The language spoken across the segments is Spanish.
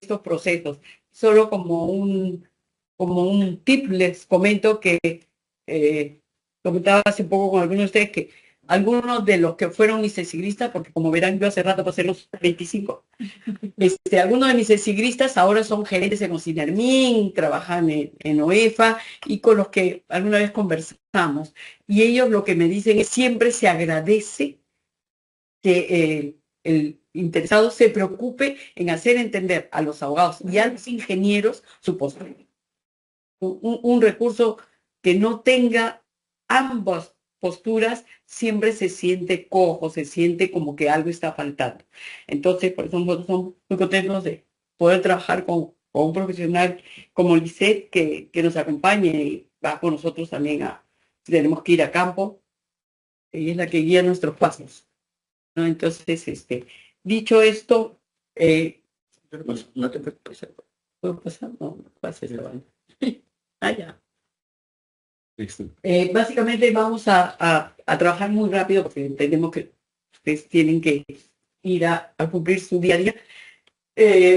estos procesos. Solo como un tip les comento que comentaba hace poco con algunos de ustedes que algunos de los que fueron mis siglistas, porque como verán yo hace rato pasé los 25, algunos de mis siglistas ahora son gerentes en Ocinermin, trabajan en OEFA y con los que alguna vez conversamos. Y ellos lo que me dicen es siempre se agradece que el interesado se preocupe en hacer entender a los abogados y a los ingenieros su postura. Un recurso que no tenga ambas posturas siempre se siente cojo, se siente como que algo está faltando. Entonces, por eso nosotros somos muy contentos de poder trabajar con un profesional como Lisette que nos acompañe y va con nosotros también si tenemos que ir a campo. Ella es la que guía nuestros pasos, ¿no? Entonces, dicho esto, no te preocupes, ¿puedo pasar? No, no pases la banda. Ya. Básicamente vamos a trabajar muy rápido porque entendemos que ustedes tienen que ir a cumplir su día a día.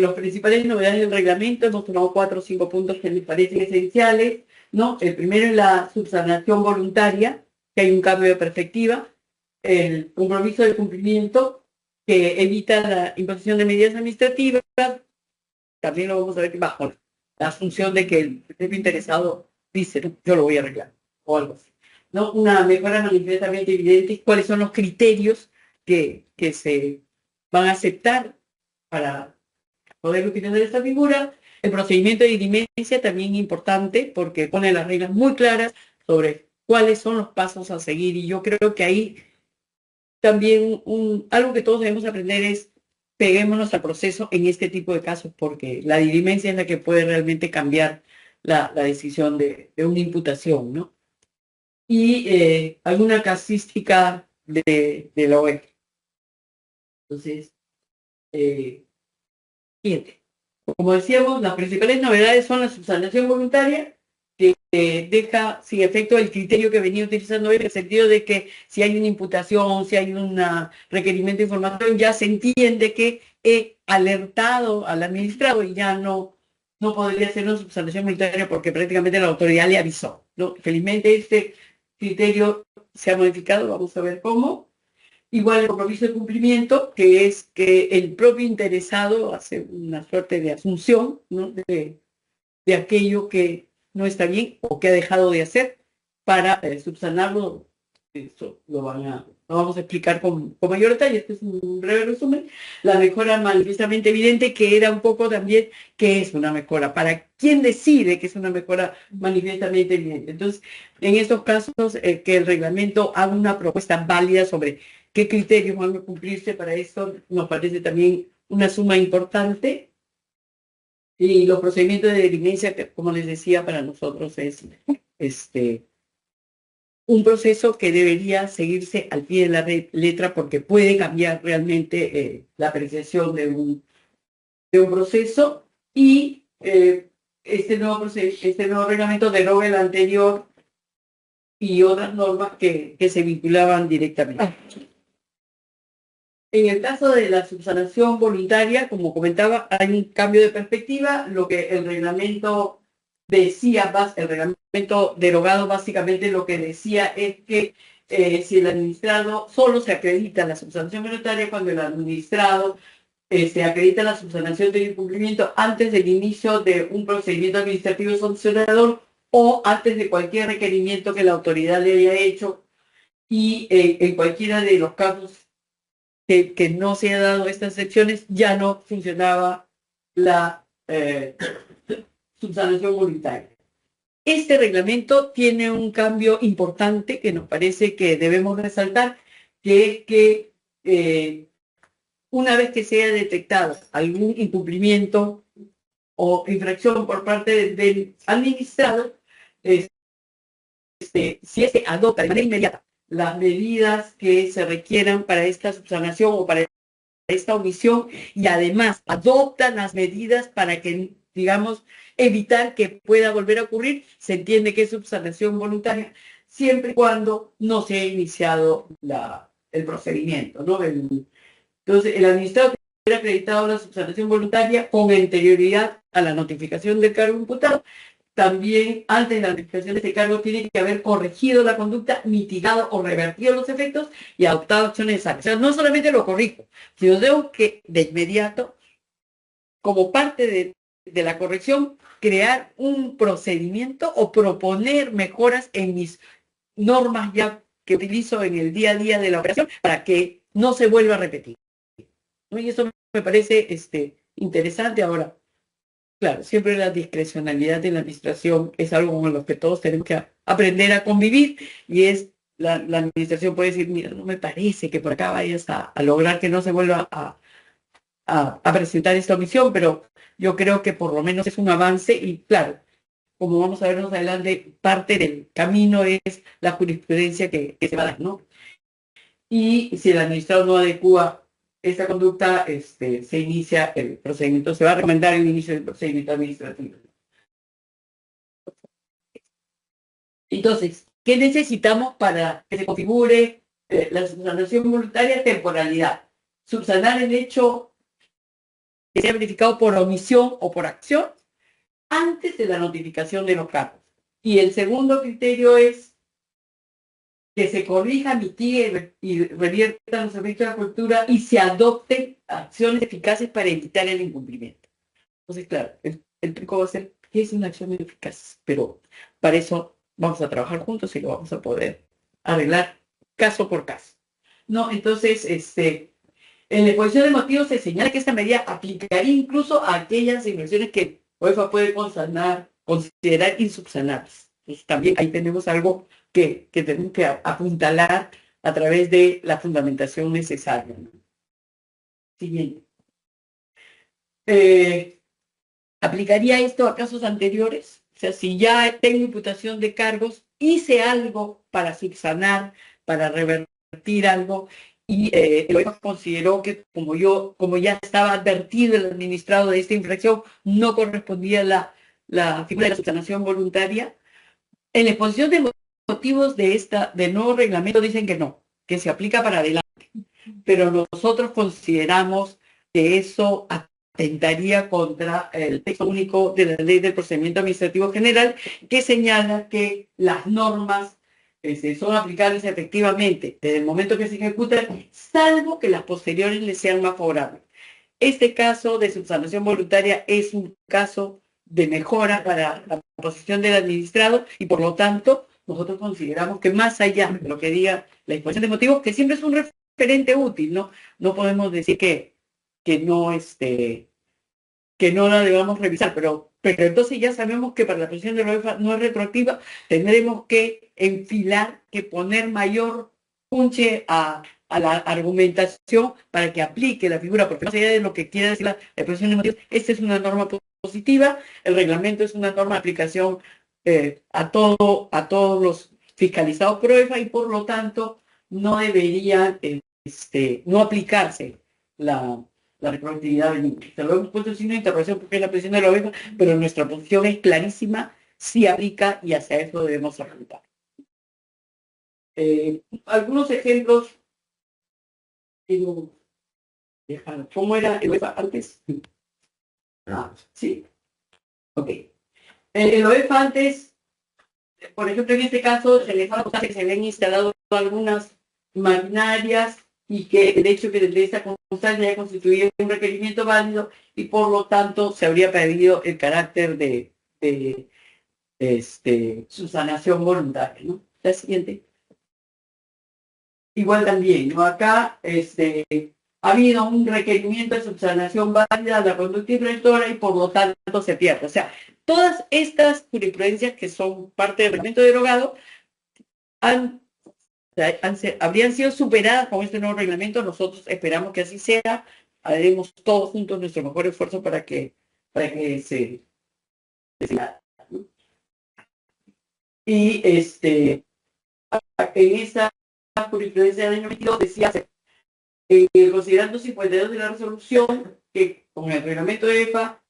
Las principales novedades del reglamento, hemos tomado 4 o 5 puntos que me parecen esenciales, ¿no? El primero es la subsanación voluntaria, que hay un cambio de perspectiva. El compromiso de cumplimiento, que evita la imposición de medidas administrativas. También lo vamos a ver bajo la asunción de que el propio interesado dice, ¿no? Yo lo voy a arreglar, o algo así, ¿no? Una mejora manifiestamente evidente, cuáles son los criterios que se van a aceptar para poder utilizar esta figura. El procedimiento de diligencia también importante porque pone las reglas muy claras sobre cuáles son los pasos a seguir, y yo creo que ahí también algo que todos debemos aprender es peguémonos al proceso en este tipo de casos, porque la diligencia es la que puede realmente cambiar la decisión de una imputación, ¿no? Y alguna casística de la OEF. Entonces, siguiente. Como decíamos, las principales novedades son la subsanación voluntaria, que deja sin efecto el criterio que venía utilizando en el sentido de que si hay una imputación, si hay un requerimiento de información, ya se entiende que he alertado al administrado y ya no podría ser una subsanación voluntaria porque prácticamente la autoridad le avisó, ¿no? Felizmente este criterio se ha modificado, vamos a ver cómo. Igual el compromiso de cumplimiento, que es que el propio interesado hace una suerte de asunción, ¿no? de aquello que no está bien o que ha dejado de hacer para subsanarlo. Eso lo vamos a explicar con mayor detalle. Este es un breve resumen. La mejora manifiestamente evidente, que era un poco también qué es una mejora, para quién decide que es una mejora manifiestamente evidente. Entonces, en estos casos, que el reglamento haga una propuesta válida sobre qué criterios van a cumplirse para esto, nos parece también una suma importante. Y los procedimientos de diligencia, que, como les decía, para nosotros es un proceso que debería seguirse al pie de la letra porque puede cambiar realmente la apreciación de un proceso, y este nuevo reglamento deroga el anterior y otras normas que se vinculaban directamente. En el caso de la subsanación voluntaria, como comentaba, hay un cambio de perspectiva. Lo que el reglamento decía, el reglamento derogado básicamente lo que decía es que si el administrado solo se acredita la subsanación voluntaria cuando el administrado se acredita la subsanación del incumplimiento antes del inicio de un procedimiento administrativo sancionador o antes de cualquier requerimiento que la autoridad le haya hecho, y en cualquiera de los casos que no se ha dado estas excepciones, ya no funcionaba la subsanación voluntaria. Este reglamento tiene un cambio importante que nos parece que debemos resaltar, que es que una vez que se haya detectado algún incumplimiento o infracción por parte del administrado, si este adopta de manera inmediata las medidas que se requieran para esta subsanación o para esta omisión, y además adoptan las medidas para que, digamos, evitar que pueda volver a ocurrir, se entiende que es subsanación voluntaria, siempre y cuando no se haya iniciado el procedimiento, ¿no? Entonces, el administrador acreditado la subsanación voluntaria con anterioridad a la notificación del cargo imputado. También, antes de la notificación de este cargo, tiene que haber corregido la conducta, mitigado o revertido los efectos y adoptado acciones necesarias. O sea, no solamente lo corrijo, sino tengo que, de inmediato, como parte de la corrección, crear un procedimiento o proponer mejoras en mis normas ya que utilizo en el día a día de la operación para que no se vuelva a repetir, ¿no? Y eso me parece interesante. Ahora, claro, siempre la discrecionalidad en la administración es algo con lo que todos tenemos que aprender a convivir, y es la administración puede decir, mira, no me parece que por acá vayas a lograr que no se vuelva a presentar esta omisión, pero yo creo que por lo menos es un avance y claro, como vamos a ver más adelante, parte del camino es la jurisprudencia que se va a dar, ¿no? Y si el administrador no adecua esta conducta, se inicia el procedimiento, se va a recomendar el inicio del procedimiento administrativo. Entonces, ¿qué necesitamos para que se configure la subsanación voluntaria? Temporalidad. Subsanar el hecho que sea verificado por omisión o por acción antes de la notificación de los cargos. Y el segundo criterio es que se corrija, mitigue y revierta los efectos de la cultura y se adopten acciones eficaces para evitar el incumplimiento. Entonces, claro, el truco va a ser qué es una acción eficaz, pero para eso vamos a trabajar juntos y lo vamos a poder arreglar caso por caso. ¿No? Entonces, en la exposición de motivos se señala que esta medida aplicaría incluso a aquellas inversiones que UEFA puede considerar insubsanables. Entonces, también ahí tenemos algo que tenemos que apuntalar a través de la fundamentación necesaria, ¿no? Siguiente. ¿Aplicaría esto a casos anteriores? O sea, si ya tengo imputación de cargos, hice algo para subsanar, para revertir algo, y el OEF consideró que como ya estaba advertido el administrado de esta infracción, no correspondía la figura de la subsanación voluntaria. En la exposición de motivos del nuevo reglamento dicen que no, que se aplica para adelante, pero nosotros consideramos que eso atentaría contra el texto único de la Ley del Procedimiento Administrativo General, que señala que las normas son aplicables efectivamente desde el momento que se ejecutan, salvo que las posteriores les sean más favorables. Este caso de subsanación voluntaria es un caso de mejora para la posición del administrado y por lo tanto nosotros consideramos que más allá de lo que diga la exposición de motivos, que siempre es un referente útil, ¿no? No podemos decir que no, que no la debamos revisar, pero entonces ya sabemos que para la posición de la UEFA no es retroactiva, tendremos que enfilar, que poner mayor punche a la argumentación para que aplique la figura, porque más allá de lo que quiera decir la exposición de motivos, esta es una norma positiva, el reglamento es una norma de aplicación a todos los fiscalizados por UEFA y por lo tanto no debería no aplicarse la retroactividad Se lo hemos puesto sin interrogación porque es la posición de la OEA, pero nuestra posición es clarísima, sí aplica y hacia eso debemos apuntar. Algunos ejemplos. ¿Cómo era el OEFA antes? Sí. Ok. El OEFA antes, por ejemplo, en este caso, se les ha acusado que se habían instalado algunas maquinarias y que el hecho que de esta constancia haya constituido un requerimiento válido y por lo tanto se habría pedido el carácter de subsanación voluntaria, ¿no? La siguiente. Igual también, ¿no? Acá ha habido un requerimiento de subsanación válida de la conducta infractora y por lo tanto se pierde. O sea, todas estas jurisprudencias que son parte del reglamento derogado habrían sido superadas con este nuevo reglamento. Nosotros esperamos que así sea. Haremos todos juntos nuestro mejor esfuerzo para que se ¿no? Y en esa jurisprudencia del año 22 decía, considerando 52 de la resolución, que con el reglamento de EFA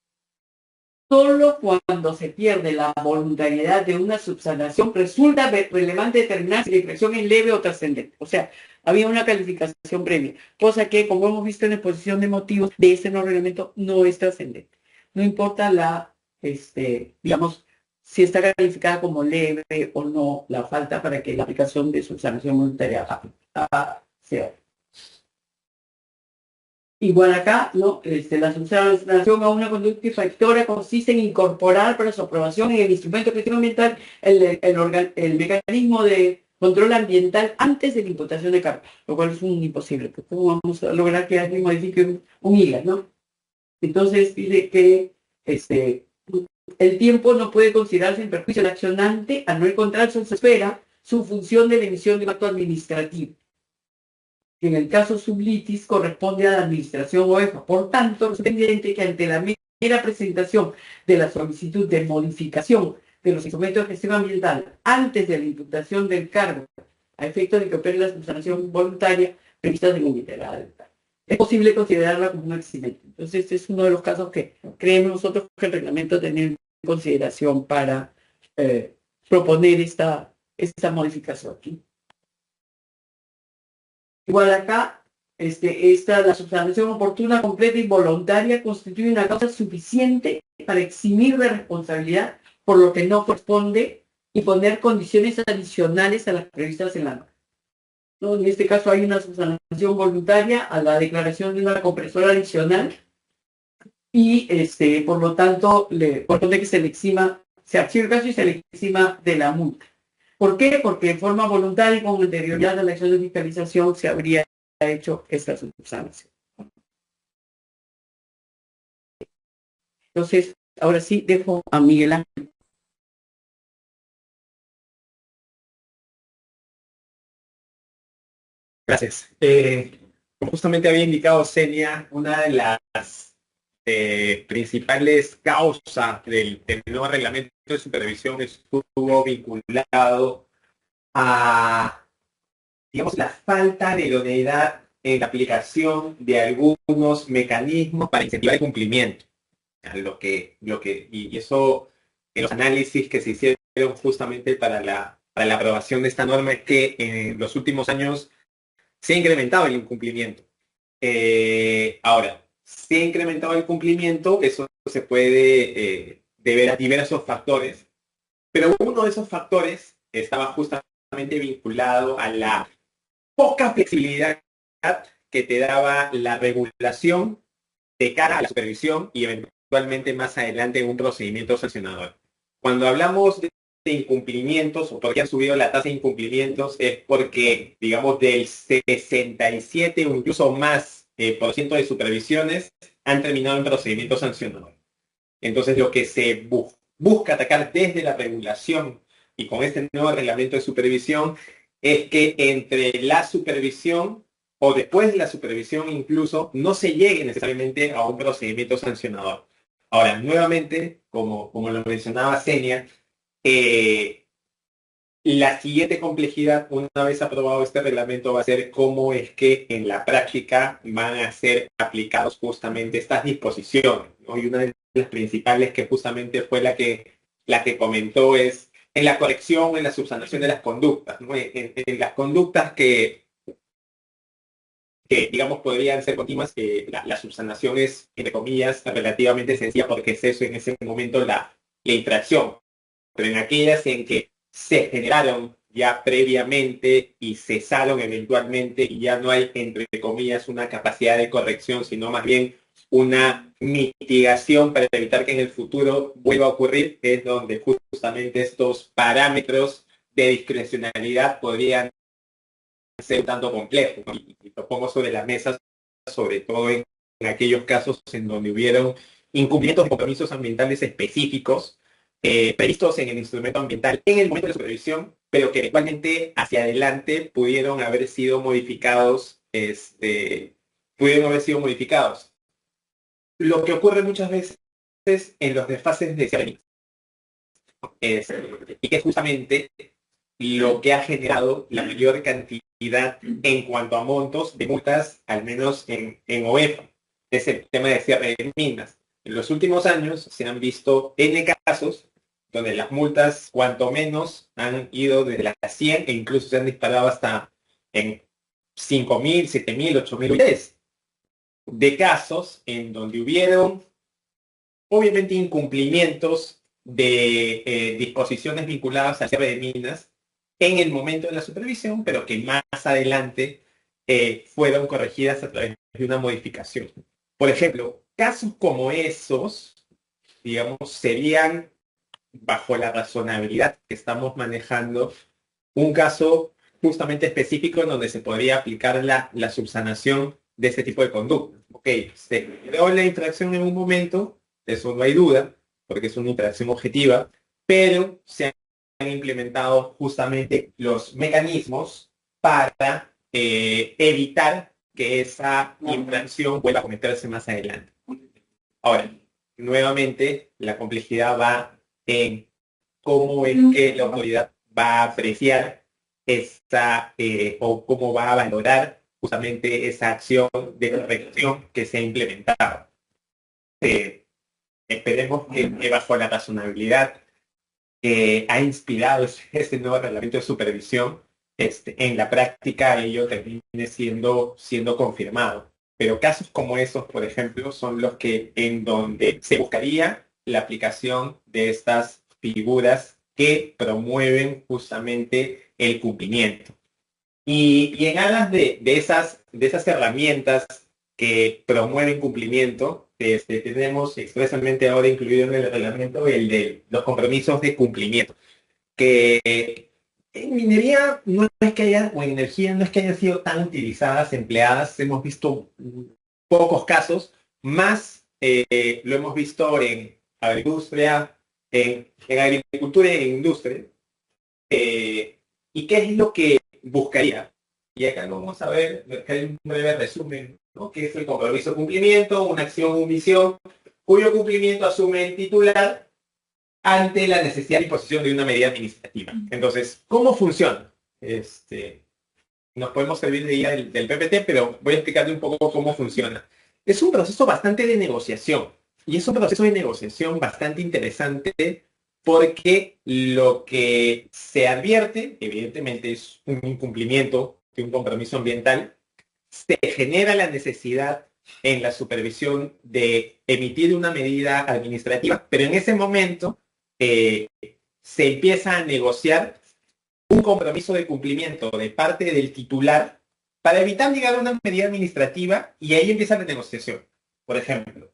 Solo cuando se pierde la voluntariedad de una subsanación resulta relevante determinar si la infracción es leve o trascendente. O sea, había una calificación previa, cosa que, como hemos visto en la exposición de motivos de este nuevo reglamento, no es trascendente. No importa digamos, si está calificada como leve o no la falta para que la aplicación de subsanación voluntaria sea. Igual acá, ¿no? La subsanación a una conducta infractora consiste en incorporar para su aprobación en el instrumento de gestión ambiental el mecanismo de control ambiental antes de la imputación de cargo, lo cual es un imposible, porque ¿cómo vamos a lograr que alguien modifique un ILA, ¿no? Entonces dice que el tiempo no puede considerarse en perjuicio del accionante a no encontrar en su esfera su función de la emisión de un acto administrativo. En el caso sublitis corresponde a la administración OEFA. Por tanto, es evidente que ante la mera presentación de la solicitud de modificación de los instrumentos de gestión ambiental antes de la imputación del cargo, a efecto de que opere la subsanación voluntaria prevista en el literal, es posible considerarla como un accidente. Entonces, este es uno de los casos que creemos nosotros que el reglamento tiene en consideración para proponer esta modificación. Igual acá, la subsanación oportuna, completa y voluntaria constituye una causa suficiente para eximir de responsabilidad por lo que no corresponde y poner condiciones adicionales a las previstas en la norma. ¿No? En este caso hay una subsanación voluntaria a la declaración de una compresora adicional y por lo tanto le corresponde que se le exima, se archive el caso y se le exima de la multa. ¿Por qué? Porque en forma voluntaria y con anterioridad a la acción de fiscalización se habría hecho esta subsanación. Entonces, ahora sí dejo a Miguel Ángel. Gracias. Como justamente había indicado Senia, una de las principales causas del nuevo reglamento de supervisión estuvo vinculado a, digamos, la falta de idoneidad en la aplicación de algunos mecanismos para incentivar el cumplimiento. Y eso, en los análisis que se hicieron justamente para la aprobación de esta norma, es que en los últimos años se ha incrementado el incumplimiento. Ahora, si ha incrementado el cumplimiento, eso se puede deber a diversos factores, pero uno de esos factores estaba justamente vinculado a la poca flexibilidad que te daba la regulación de cara a la supervisión y eventualmente más adelante en un procedimiento sancionador. Cuando hablamos de incumplimientos o porque ha subido la tasa de incumplimientos es porque, digamos, del 67 o incluso más por ciento de supervisiones han terminado en procedimiento sancionador. Entonces, lo que se busca atacar desde la regulación y con este nuevo reglamento de supervisión es que entre la supervisión o después de la supervisión incluso no se llegue necesariamente a un procedimiento sancionador. Ahora, nuevamente, como lo mencionaba Senia, la siguiente complejidad, una vez aprobado este reglamento, va a ser cómo es que en la práctica van a ser aplicados justamente estas disposiciones, ¿no? Y una de las principales que justamente fue la que comentó es en la corrección, en la subsanación de las conductas, ¿no? En las conductas que digamos podrían ser continuas, la subsanación es, entre comillas, relativamente sencilla porque es eso en ese momento la infracción. Pero en aquellas en que se generaron ya previamente y cesaron eventualmente y ya no hay, entre comillas, una capacidad de corrección, sino más bien una mitigación para evitar que en el futuro vuelva a ocurrir, es donde justamente estos parámetros de discrecionalidad podrían ser un tanto complejos, ¿no? Y lo pongo sobre la mesa, sobre todo en aquellos casos en donde hubieron incumplimientos de compromisos ambientales específicos previstos en el instrumento ambiental en el momento de la supervisión, pero que eventualmente hacia adelante pudieron haber sido modificados, Lo que ocurre muchas veces en los desfases de cierre, y que es justamente lo que ha generado la mayor cantidad en cuanto a montos de multas, al menos en OEFA, es el tema de cierre de minas. En los últimos años se han visto N casos donde las multas, cuanto menos, han ido desde las 100 e incluso se han disparado hasta en 5.000, 7.000, 8.000 UF, de casos en donde hubieron, obviamente, incumplimientos de disposiciones vinculadas al cierre de minas en el momento de la supervisión, pero que más adelante fueron corregidas a través de una modificación. Por ejemplo, casos como esos, digamos, serían, bajo la razonabilidad que estamos manejando, un caso justamente específico en donde se podría aplicar la subsanación de este tipo de conducta. Ok, se creó la infracción en un momento, eso no hay duda, porque es una infracción objetiva, pero se han implementado justamente los mecanismos para evitar que esa infracción vuelva a cometerse más adelante. Ahora, nuevamente, la complejidad va en cómo es que la autoridad va a apreciar esa o cómo va a valorar justamente esa acción de corrección que se ha implementado. Esperemos que bajo la razonabilidad que ha inspirado este nuevo reglamento de supervisión, en la práctica ello termine siendo confirmado. Pero casos como esos, por ejemplo, son los que en donde se buscaría la aplicación de estas figuras que promueven justamente el cumplimiento. Y en aras de esas herramientas que promueven cumplimiento, tenemos expresamente ahora incluido en el reglamento el de los compromisos de cumplimiento, que en minería no es que haya, o en energía no es que hayan sido tan utilizadas, empleadas, hemos visto pocos casos, más lo hemos visto en agroindustria, en agricultura y en industria. ¿Y qué es lo que buscaría? Y acá lo vamos a ver, acá hay un breve resumen, ¿no? Que es el compromiso de cumplimiento, una acción o omisión, cuyo cumplimiento asume el titular ante la necesidad de imposición de una medida administrativa. Entonces, ¿cómo funciona? Nos podemos servir de guía del PPT, pero voy a explicarle un poco cómo funciona. Es un proceso bastante de negociación, y es un proceso de negociación bastante interesante porque lo que se advierte, evidentemente, es un incumplimiento de un compromiso ambiental, se genera la necesidad en la supervisión de emitir una medida administrativa, pero en ese momento se empieza a negociar un compromiso de cumplimiento de parte del titular para evitar llegar a una medida administrativa y ahí empieza la negociación. Por ejemplo,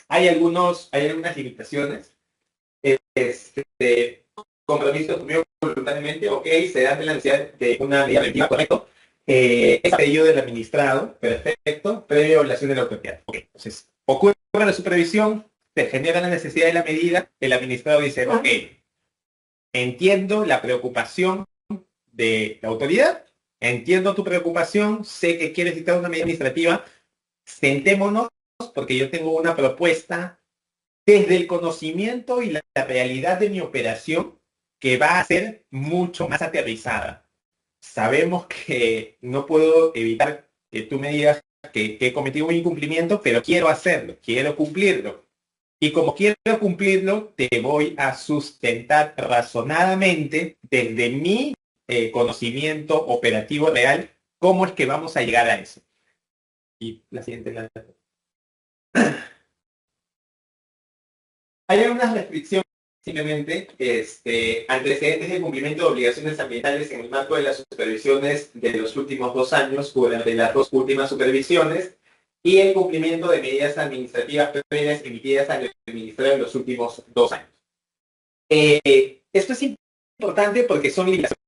hay algunas limitaciones. Compromiso asumido voluntariamente, ok, se da la necesidad de una medida preventiva, correcto. Es pedido del administrado, perfecto, previa evaluación de la autoridad. Ok, entonces, ocurre la supervisión, se genera la necesidad de la medida, el administrado dice, ok, entiendo la preocupación de la autoridad, entiendo tu preocupación, sé que quieres dictar una medida administrativa, sentémonos porque yo tengo una propuesta desde el conocimiento y la realidad de mi operación que va a ser mucho más aterrizada. Sabemos que no puedo evitar que tú me digas que he cometido un incumplimiento, pero quiero hacerlo, quiero cumplirlo. Y como quiero cumplirlo, te voy a sustentar razonadamente desde mi conocimiento operativo real cómo es que vamos a llegar a eso. Y la siguiente. Hay algunas restricciones, simplemente, antecedentes de cumplimiento de obligaciones ambientales en el marco de las supervisiones de los últimos 2 años, durante las 2 últimas supervisiones, y el cumplimiento de medidas administrativas previas emitidas al administrador en los últimos 2 años. Esto es importante porque son limitaciones.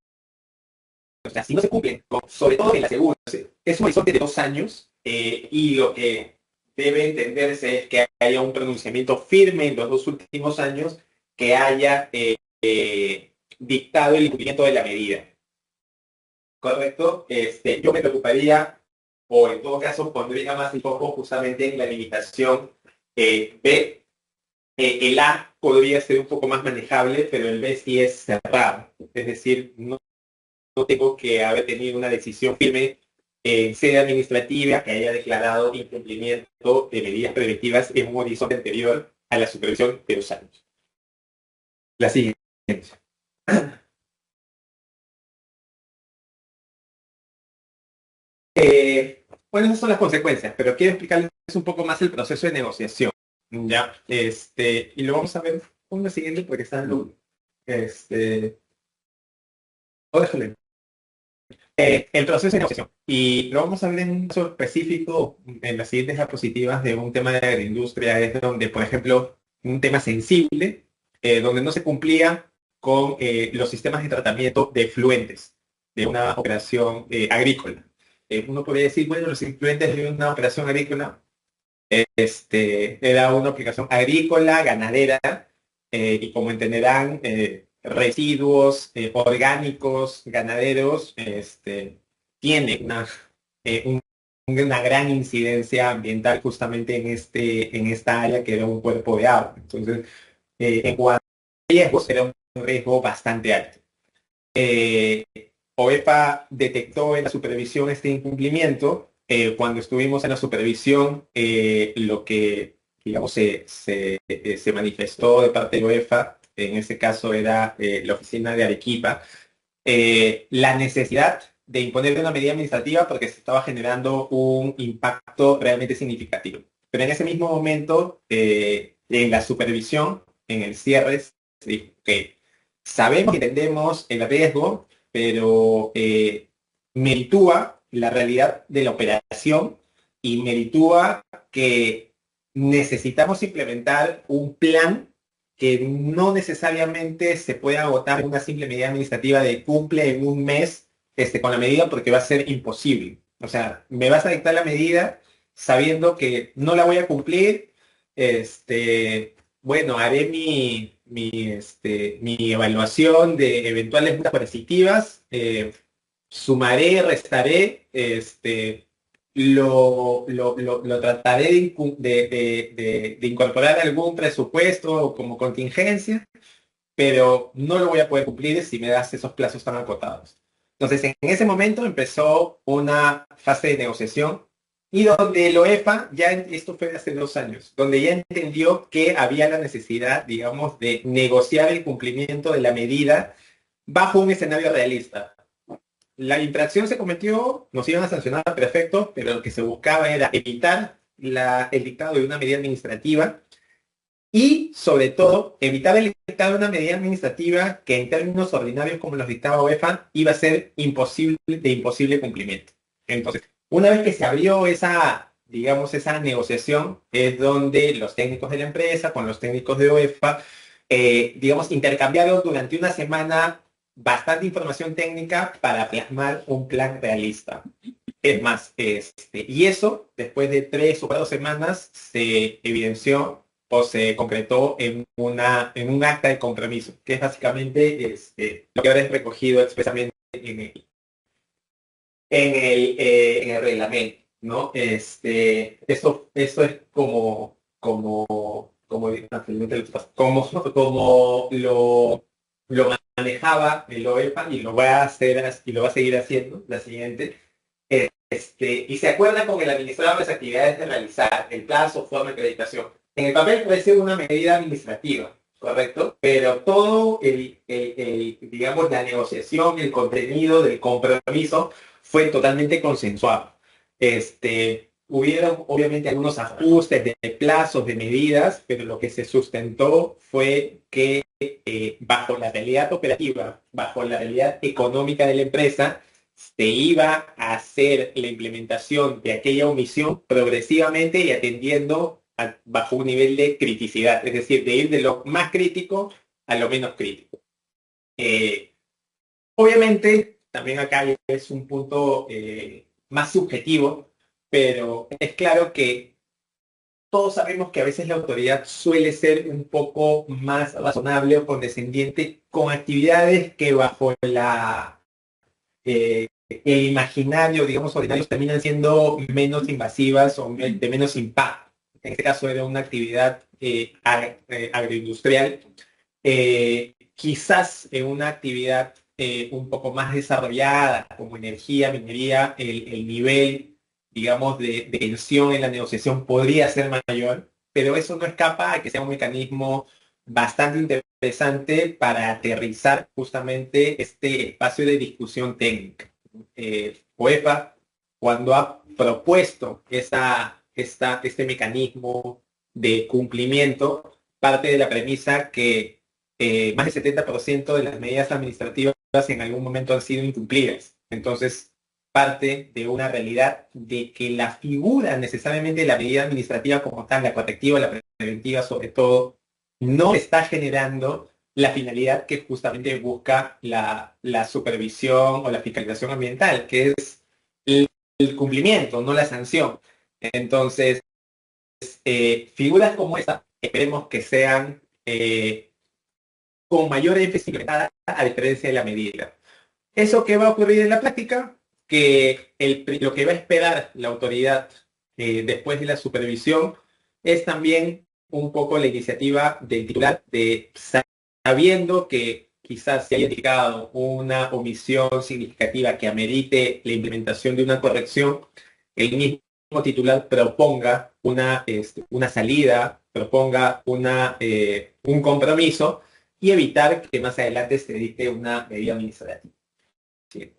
O sea, si no se cumplen, sobre todo en la segunda, es un horizonte de 2 años, y lo que debe entenderse es que haya un pronunciamiento firme en los 2 últimos años que haya dictado el incumplimiento de la medida. ¿Correcto? Yo me preocuparía, o en todo caso pondría más el foco justamente en la limitación B. El A podría ser un poco más manejable, pero el B sí es cerrado. Es decir, no tengo que haber tenido una decisión firme en sede administrativa que haya declarado incumplimiento de medidas preventivas en un horizonte anterior a la supervisión de 2 años. La siguiente. Bueno, esas son las consecuencias, pero quiero explicarles un poco más el proceso de negociación. Ya, y lo vamos a ver con la siguiente porque está en lo, o déjale. El proceso de negociación. Y lo vamos a ver en un caso específico en las siguientes diapositivas de un tema de agroindustria, es donde, por ejemplo, un tema sensible, donde no se cumplía con los sistemas de tratamiento de efluentes de una operación agrícola. Uno podría decir, bueno, los efluentes de una operación agrícola era una aplicación agrícola, ganadera, y como entenderán, residuos orgánicos ganaderos tiene una gran incidencia ambiental justamente en esta área que era un cuerpo de agua. Entonces, en cuanto a riesgos, era un riesgo bastante alto. OEPA detectó en la supervisión este incumplimiento. Cuando estuvimos en la supervisión, lo que, digamos, se manifestó de parte de OEPA, en este caso era la oficina de Arequipa, la necesidad de imponer una medida administrativa porque se estaba generando un impacto realmente significativo. Pero en ese mismo momento, en la supervisión, en el cierre, se dijo que sabemos y entendemos el riesgo, pero meritúa la realidad de la operación y meritúa que necesitamos implementar un plan que no necesariamente se puede agotar en una simple medida administrativa de cumple en un mes con la medida porque va a ser imposible. O sea, me vas a dictar la medida sabiendo que no la voy a cumplir, bueno, haré mi evaluación de eventuales multas coercitivas, sumaré, restaré, lo trataré de incorporar algún presupuesto como contingencia, pero no lo voy a poder cumplir si me das esos plazos tan acotados. Entonces, en ese momento empezó una fase de negociación y donde el OEPA, esto fue hace 2 años, donde ya entendió que había la necesidad, digamos, de negociar el cumplimiento de la medida bajo un escenario realista. La infracción se cometió, nos iban a sancionar, perfecto, pero lo que se buscaba era evitar el dictado de una medida administrativa y, sobre todo, evitar el dictado de una medida administrativa que en términos ordinarios, como los dictaba UEFA, iba a ser de imposible cumplimiento. Entonces, una vez que se abrió digamos, esa negociación, es donde los técnicos de la empresa con los técnicos de UEFA, digamos, intercambiaron durante una semana bastante información técnica para plasmar un plan realista. Es más, y eso, después de 3 o 4 semanas, se evidenció o se concretó en un acta de compromiso, que es básicamente lo que ahora es recogido expresamente en el reglamento, ¿no? Esto es como lo manejaba el OEPA y lo va a hacer y lo va a seguir haciendo, la siguiente. Y se acuerda con el administrador de las actividades de realizar, el plazo, forma de acreditación. En el papel puede ser una medida administrativa, ¿correcto? Pero todo digamos, la negociación, el contenido del compromiso fue totalmente consensuado. Hubieron obviamente algunos ajustes de plazos, de medidas, pero lo que se sustentó fue que bajo la realidad operativa, bajo la realidad económica de la empresa, se iba a hacer la implementación de aquella omisión progresivamente y atendiendo bajo un nivel de criticidad, es decir, de ir de lo más crítico a lo menos crítico. Obviamente, también acá es un punto más subjetivo, pero es claro que todos sabemos que a veces la autoridad suele ser un poco más razonable o condescendiente con actividades que bajo el imaginario, digamos, ordinarios terminan siendo menos invasivas o de menos impacto. En este caso era una actividad agroindustrial, quizás en una actividad un poco más desarrolladas, como energía, minería, el nivel, digamos, de tensión en la negociación podría ser mayor, pero eso no escapa a que sea un mecanismo bastante interesante para aterrizar justamente este espacio de discusión técnica. OEPA, cuando ha propuesto este mecanismo de cumplimiento, parte de la premisa que más del 70% de las medidas administrativas en algún momento han sido incumplidas. Entonces, parte de una realidad de que la figura necesariamente de la medida administrativa como tal, la correctiva, la preventiva sobre todo, no está generando la finalidad que justamente busca la supervisión o la fiscalización ambiental, que es el cumplimiento, no la sanción. Entonces, figuras como esta, esperemos que sean con mayor énfasis implementada a diferencia de la medida. ¿Eso qué va a ocurrir en la práctica? Que lo que va a esperar la autoridad después de la supervisión es también un poco la iniciativa del titular de, sabiendo que quizás se haya indicado una omisión significativa que amerite la implementación de una corrección, el mismo titular proponga una salida, proponga un compromiso y evitar que más adelante se dicte una medida administrativa. ¿Sí?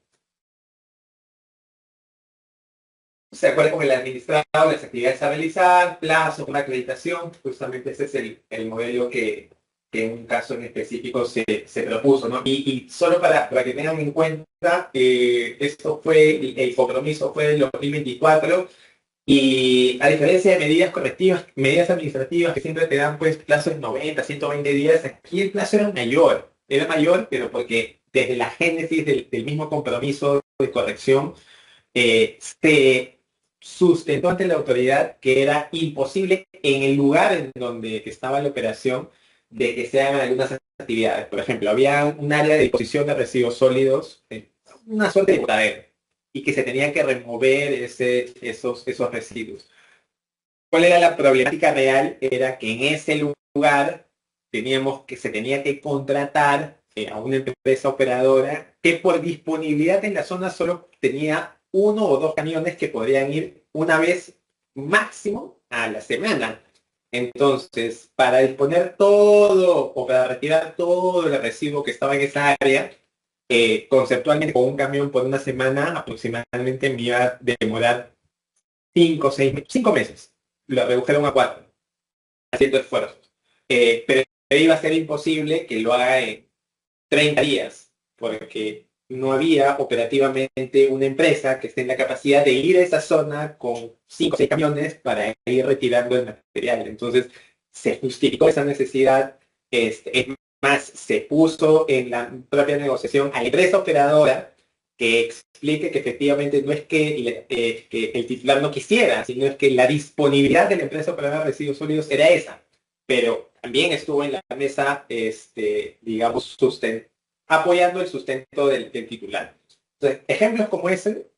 Se acuerda con el administrado, las actividades a realizar, plazo, una acreditación, justamente ese es el modelo que en un caso en específico se propuso, ¿no? Y solo para que tengan en cuenta, esto fue, el compromiso fue en 2024, y a diferencia de medidas correctivas, medidas administrativas que siempre te dan pues plazos de 90, 120 días, aquí el plazo era mayor, pero porque desde la génesis del mismo compromiso de corrección, se sustentó ante la autoridad que era imposible en el lugar en donde estaba la operación de que se hagan algunas actividades. Por ejemplo, había un área de disposición de residuos sólidos, una suerte de botadero, y que se tenía que remover esos residuos. ¿Cuál era la problemática real? Era que en ese lugar se tenía que contratar a una empresa operadora que por disponibilidad en la zona solo tenía uno o dos camiones que podrían ir una vez máximo a la semana. Entonces, para disponer todo o para retirar todo el residuo que estaba en esa área, conceptualmente con un camión por una semana aproximadamente me iba a demorar 5 meses. Lo redujeron a 4, haciendo esfuerzos. Pero iba a ser imposible que lo haga en 30 días, porque no había operativamente una empresa que esté en la capacidad de ir a esa zona con 5 o 6 camiones para ir retirando el material. Entonces, se justificó esa necesidad. Es más, se puso en la propia negociación a la empresa operadora que explique que efectivamente no es que el titular no quisiera, sino es que la disponibilidad de la empresa operadora de residuos sólidos era esa. Pero también estuvo en la mesa, digamos, apoyando el sustento del titular. Entonces, ejemplos como ese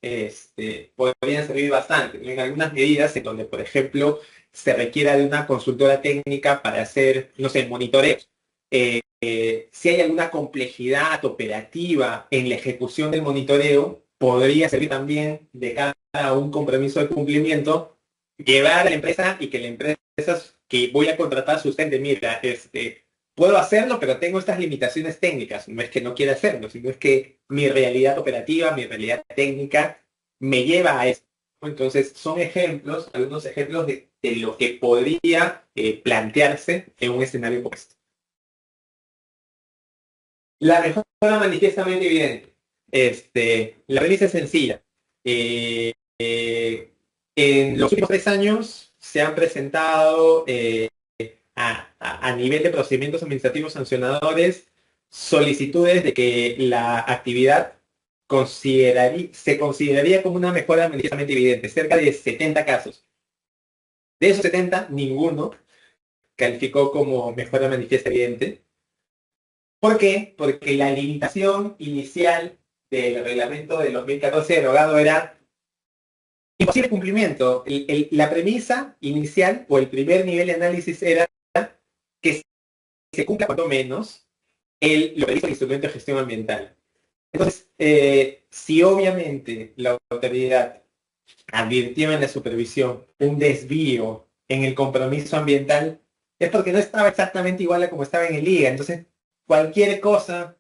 podrían servir bastante, ¿no? En algunas medidas en donde, por ejemplo, se requiera de una consultora técnica para hacer, no sé, monitoreos. Si hay alguna complejidad operativa en la ejecución del monitoreo, podría servir también de cara a un compromiso de cumplimiento, llevar a la empresa y que la empresa que voy a contratar sustente, mira, puedo hacerlo, pero tengo estas limitaciones técnicas. No es que no quiera hacerlo, sino es que mi realidad operativa, mi realidad técnica me lleva a esto. Entonces, son ejemplos, algunos ejemplos de lo que podría plantearse en un escenario como este. La mejora manifiestamente evidente. La premisa es sencilla. En los últimos 3 años se han presentado a nivel de procedimientos administrativos sancionadores solicitudes de que la actividad se consideraría como una mejora manifiestamente evidente, cerca de 70 casos. De esos 70, ninguno calificó como mejora manifiesta evidente. ¿Por qué? Porque la limitación inicial del reglamento del 2014 derogado era imposible cumplimiento. La premisa inicial o el primer nivel de análisis era que se cumpla cuanto menos lo que dice el instrumento de gestión ambiental. Entonces, si obviamente la autoridad advirtió en la supervisión un desvío en el compromiso ambiental, es porque no estaba exactamente igual a como estaba en el IGA. Entonces, cualquier cosa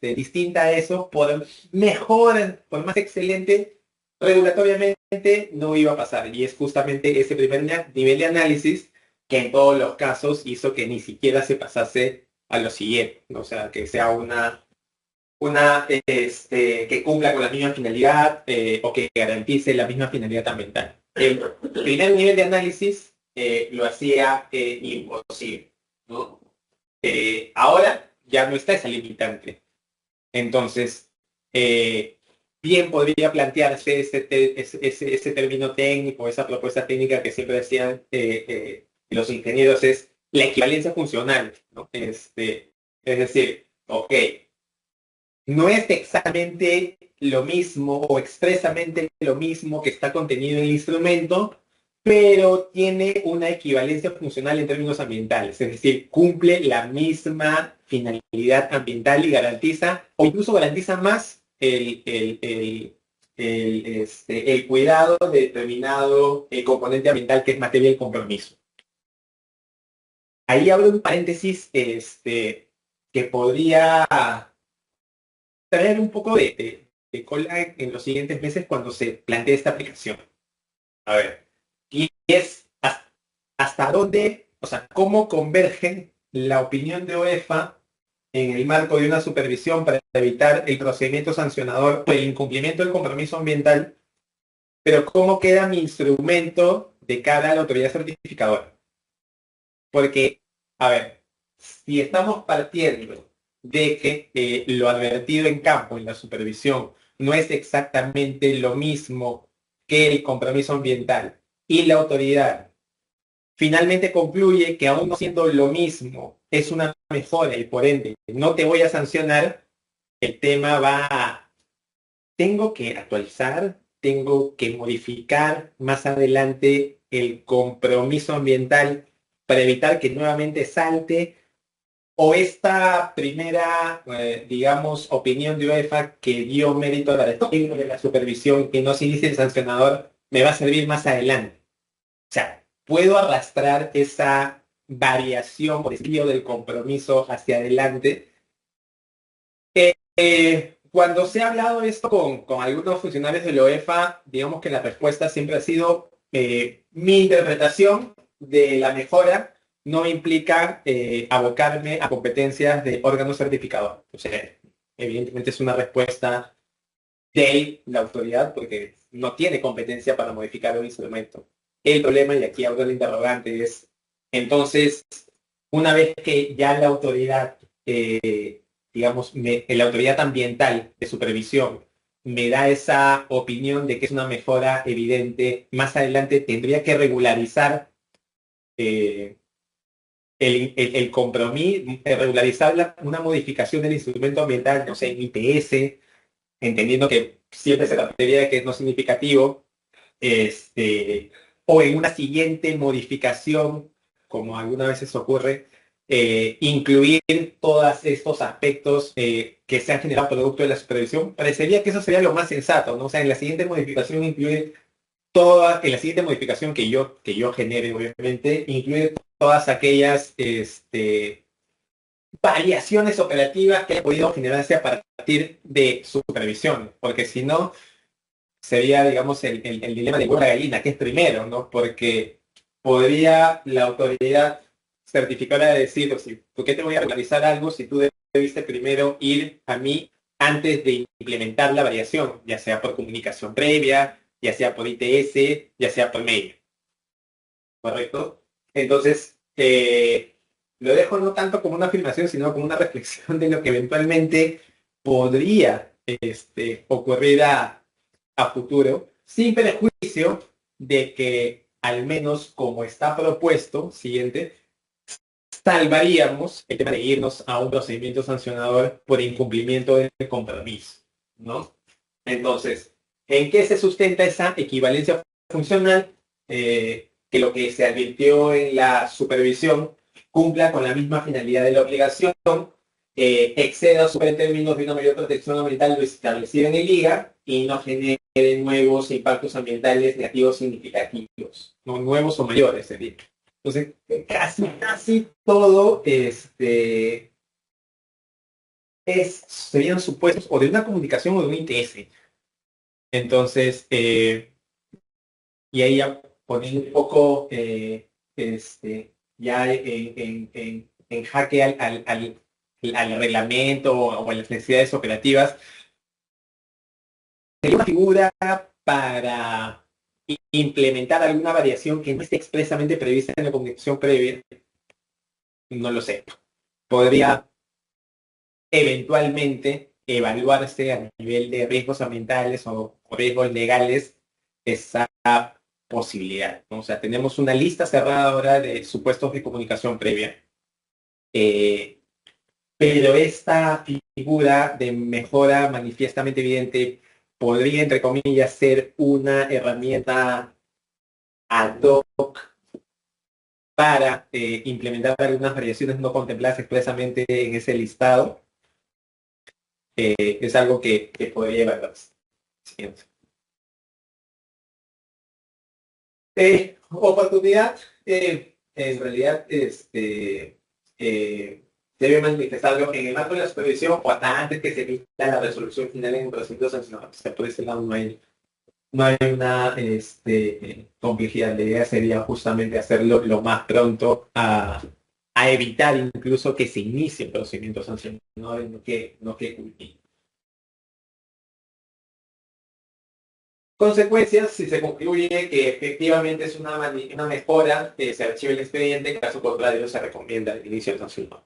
distinta a eso, por mejor, por más excelente, regulatoriamente no iba a pasar. Y es justamente ese primer nivel de análisis que en todos los casos hizo que ni siquiera se pasase a lo siguiente, ¿no? O sea, que sea que cumpla con la misma finalidad o que garantice la misma finalidad ambiental. El primer nivel de análisis lo hacía imposible, ¿no? Ahora ya no está esa limitante. Entonces, bien podría plantearse ese término técnico, esa propuesta técnica que siempre decían los ingenieros, es la equivalencia funcional, ¿no? Es decir, ok, no es exactamente lo mismo o expresamente lo mismo que está contenido en el instrumento, pero tiene una equivalencia funcional en términos ambientales, es decir, cumple la misma finalidad ambiental y garantiza, o incluso garantiza más el cuidado de determinado componente ambiental que es materia del compromiso. Ahí abro un paréntesis que podría traer un poco de cola en los siguientes meses cuando se plantee esta aplicación. A ver, y es hasta dónde, o sea, cómo convergen la opinión de OEFA en el marco de una supervisión para evitar el procedimiento sancionador por el incumplimiento del compromiso ambiental, pero cómo queda mi instrumento de cara a la autoridad certificadora. Porque, a ver, si estamos partiendo de que lo advertido en campo, en la supervisión, no es exactamente lo mismo que el compromiso ambiental y la autoridad finalmente concluye que aún no siendo lo mismo, es una mejora y por ende no te voy a sancionar, el tema va a, tengo que actualizar, tengo que modificar más adelante el compromiso ambiental para evitar que nuevamente salte, o esta primera, digamos, opinión de UEFA que dio mérito a la de la supervisión, que no se inicie el sancionador, me va a servir más adelante. O sea, puedo arrastrar esa variación o desvío del compromiso hacia adelante. Cuando se ha hablado esto con algunos funcionarios de la UEFA, digamos que la respuesta siempre ha sido mi interpretación de la mejora no implica abocarme a competencias de órgano certificador. O sea, evidentemente es una respuesta de la autoridad porque no tiene competencia para modificar un instrumento. El problema, y aquí abro el interrogante, es entonces, una vez que ya la autoridad, digamos, la autoridad ambiental de supervisión me da esa opinión de que es una mejora evidente, más adelante tendría que regularizar el compromiso, regularizar una modificación del instrumento ambiental, no sé, en IPS, entendiendo que siempre se trataría de que es no significativo, o en una siguiente modificación, como algunas veces ocurre, incluir todos estos aspectos que se han generado producto de la supervisión, parecería que eso sería lo más sensato, ¿no? O sea, en la siguiente modificación incluir en la siguiente modificación que yo genere, obviamente, incluir todas aquellas variaciones operativas que han podido generarse a partir de supervisión, porque si no, sería, digamos, el dilema de huevo y la gallina, que es primero, ¿no? Porque podría la autoridad certificadora decir, o si, ¿por qué te voy a regularizar algo si tú debiste primero ir a mí antes de implementar la variación, ya sea por comunicación previa, ya sea por ITS, ya sea por mail? ¿Correcto? Entonces, lo dejo no tanto como una afirmación, sino como una reflexión de lo que eventualmente podría ocurrir a futuro, sin perjuicio de que, al menos como está propuesto, siguiente, salvaríamos el tema de irnos a un procedimiento sancionador por incumplimiento del compromiso, ¿no? Entonces, ¿en qué se sustenta esa equivalencia funcional? Que lo que se advirtió en la supervisión cumpla con la misma finalidad de la obligación, exceda o supere términos de una mayor protección ambiental lo establecido en el IGA y no genere nuevos impactos ambientales negativos significativos, no nuevos o mayores, sería. Entonces, casi todo serían supuestos o de una comunicación o de un interés. Entonces, y ahí ya poniendo un poco ya en jaque al reglamento o a las necesidades operativas, sería una figura para implementar alguna variación que no esté expresamente prevista en la comunicación previa. No lo sé. Podría eventualmente evaluarse a nivel de riesgos ambientales o riesgos legales esa posibilidad, ¿no? O sea, tenemos una lista cerrada ahora de supuestos de comunicación previa, pero esta figura de mejora manifiestamente evidente podría, entre comillas, ser una herramienta ad hoc para implementar algunas variaciones no contempladas expresamente en ese listado. Es algo que podría evaluarse. Siguiente. Oportunidad, en realidad, debe manifestarlo en el marco de la supervisión o hasta antes que se emita la resolución final en un procedimiento sancionador. O sea, por ese lado no hay una complejidad. La idea sería justamente hacerlo lo más pronto a evitar incluso que se inicie el procedimiento sancionador, no que culmine. Consecuencias, si se concluye que efectivamente es una mejora, se archiva el expediente, en caso contrario se recomienda el inicio del sancionador.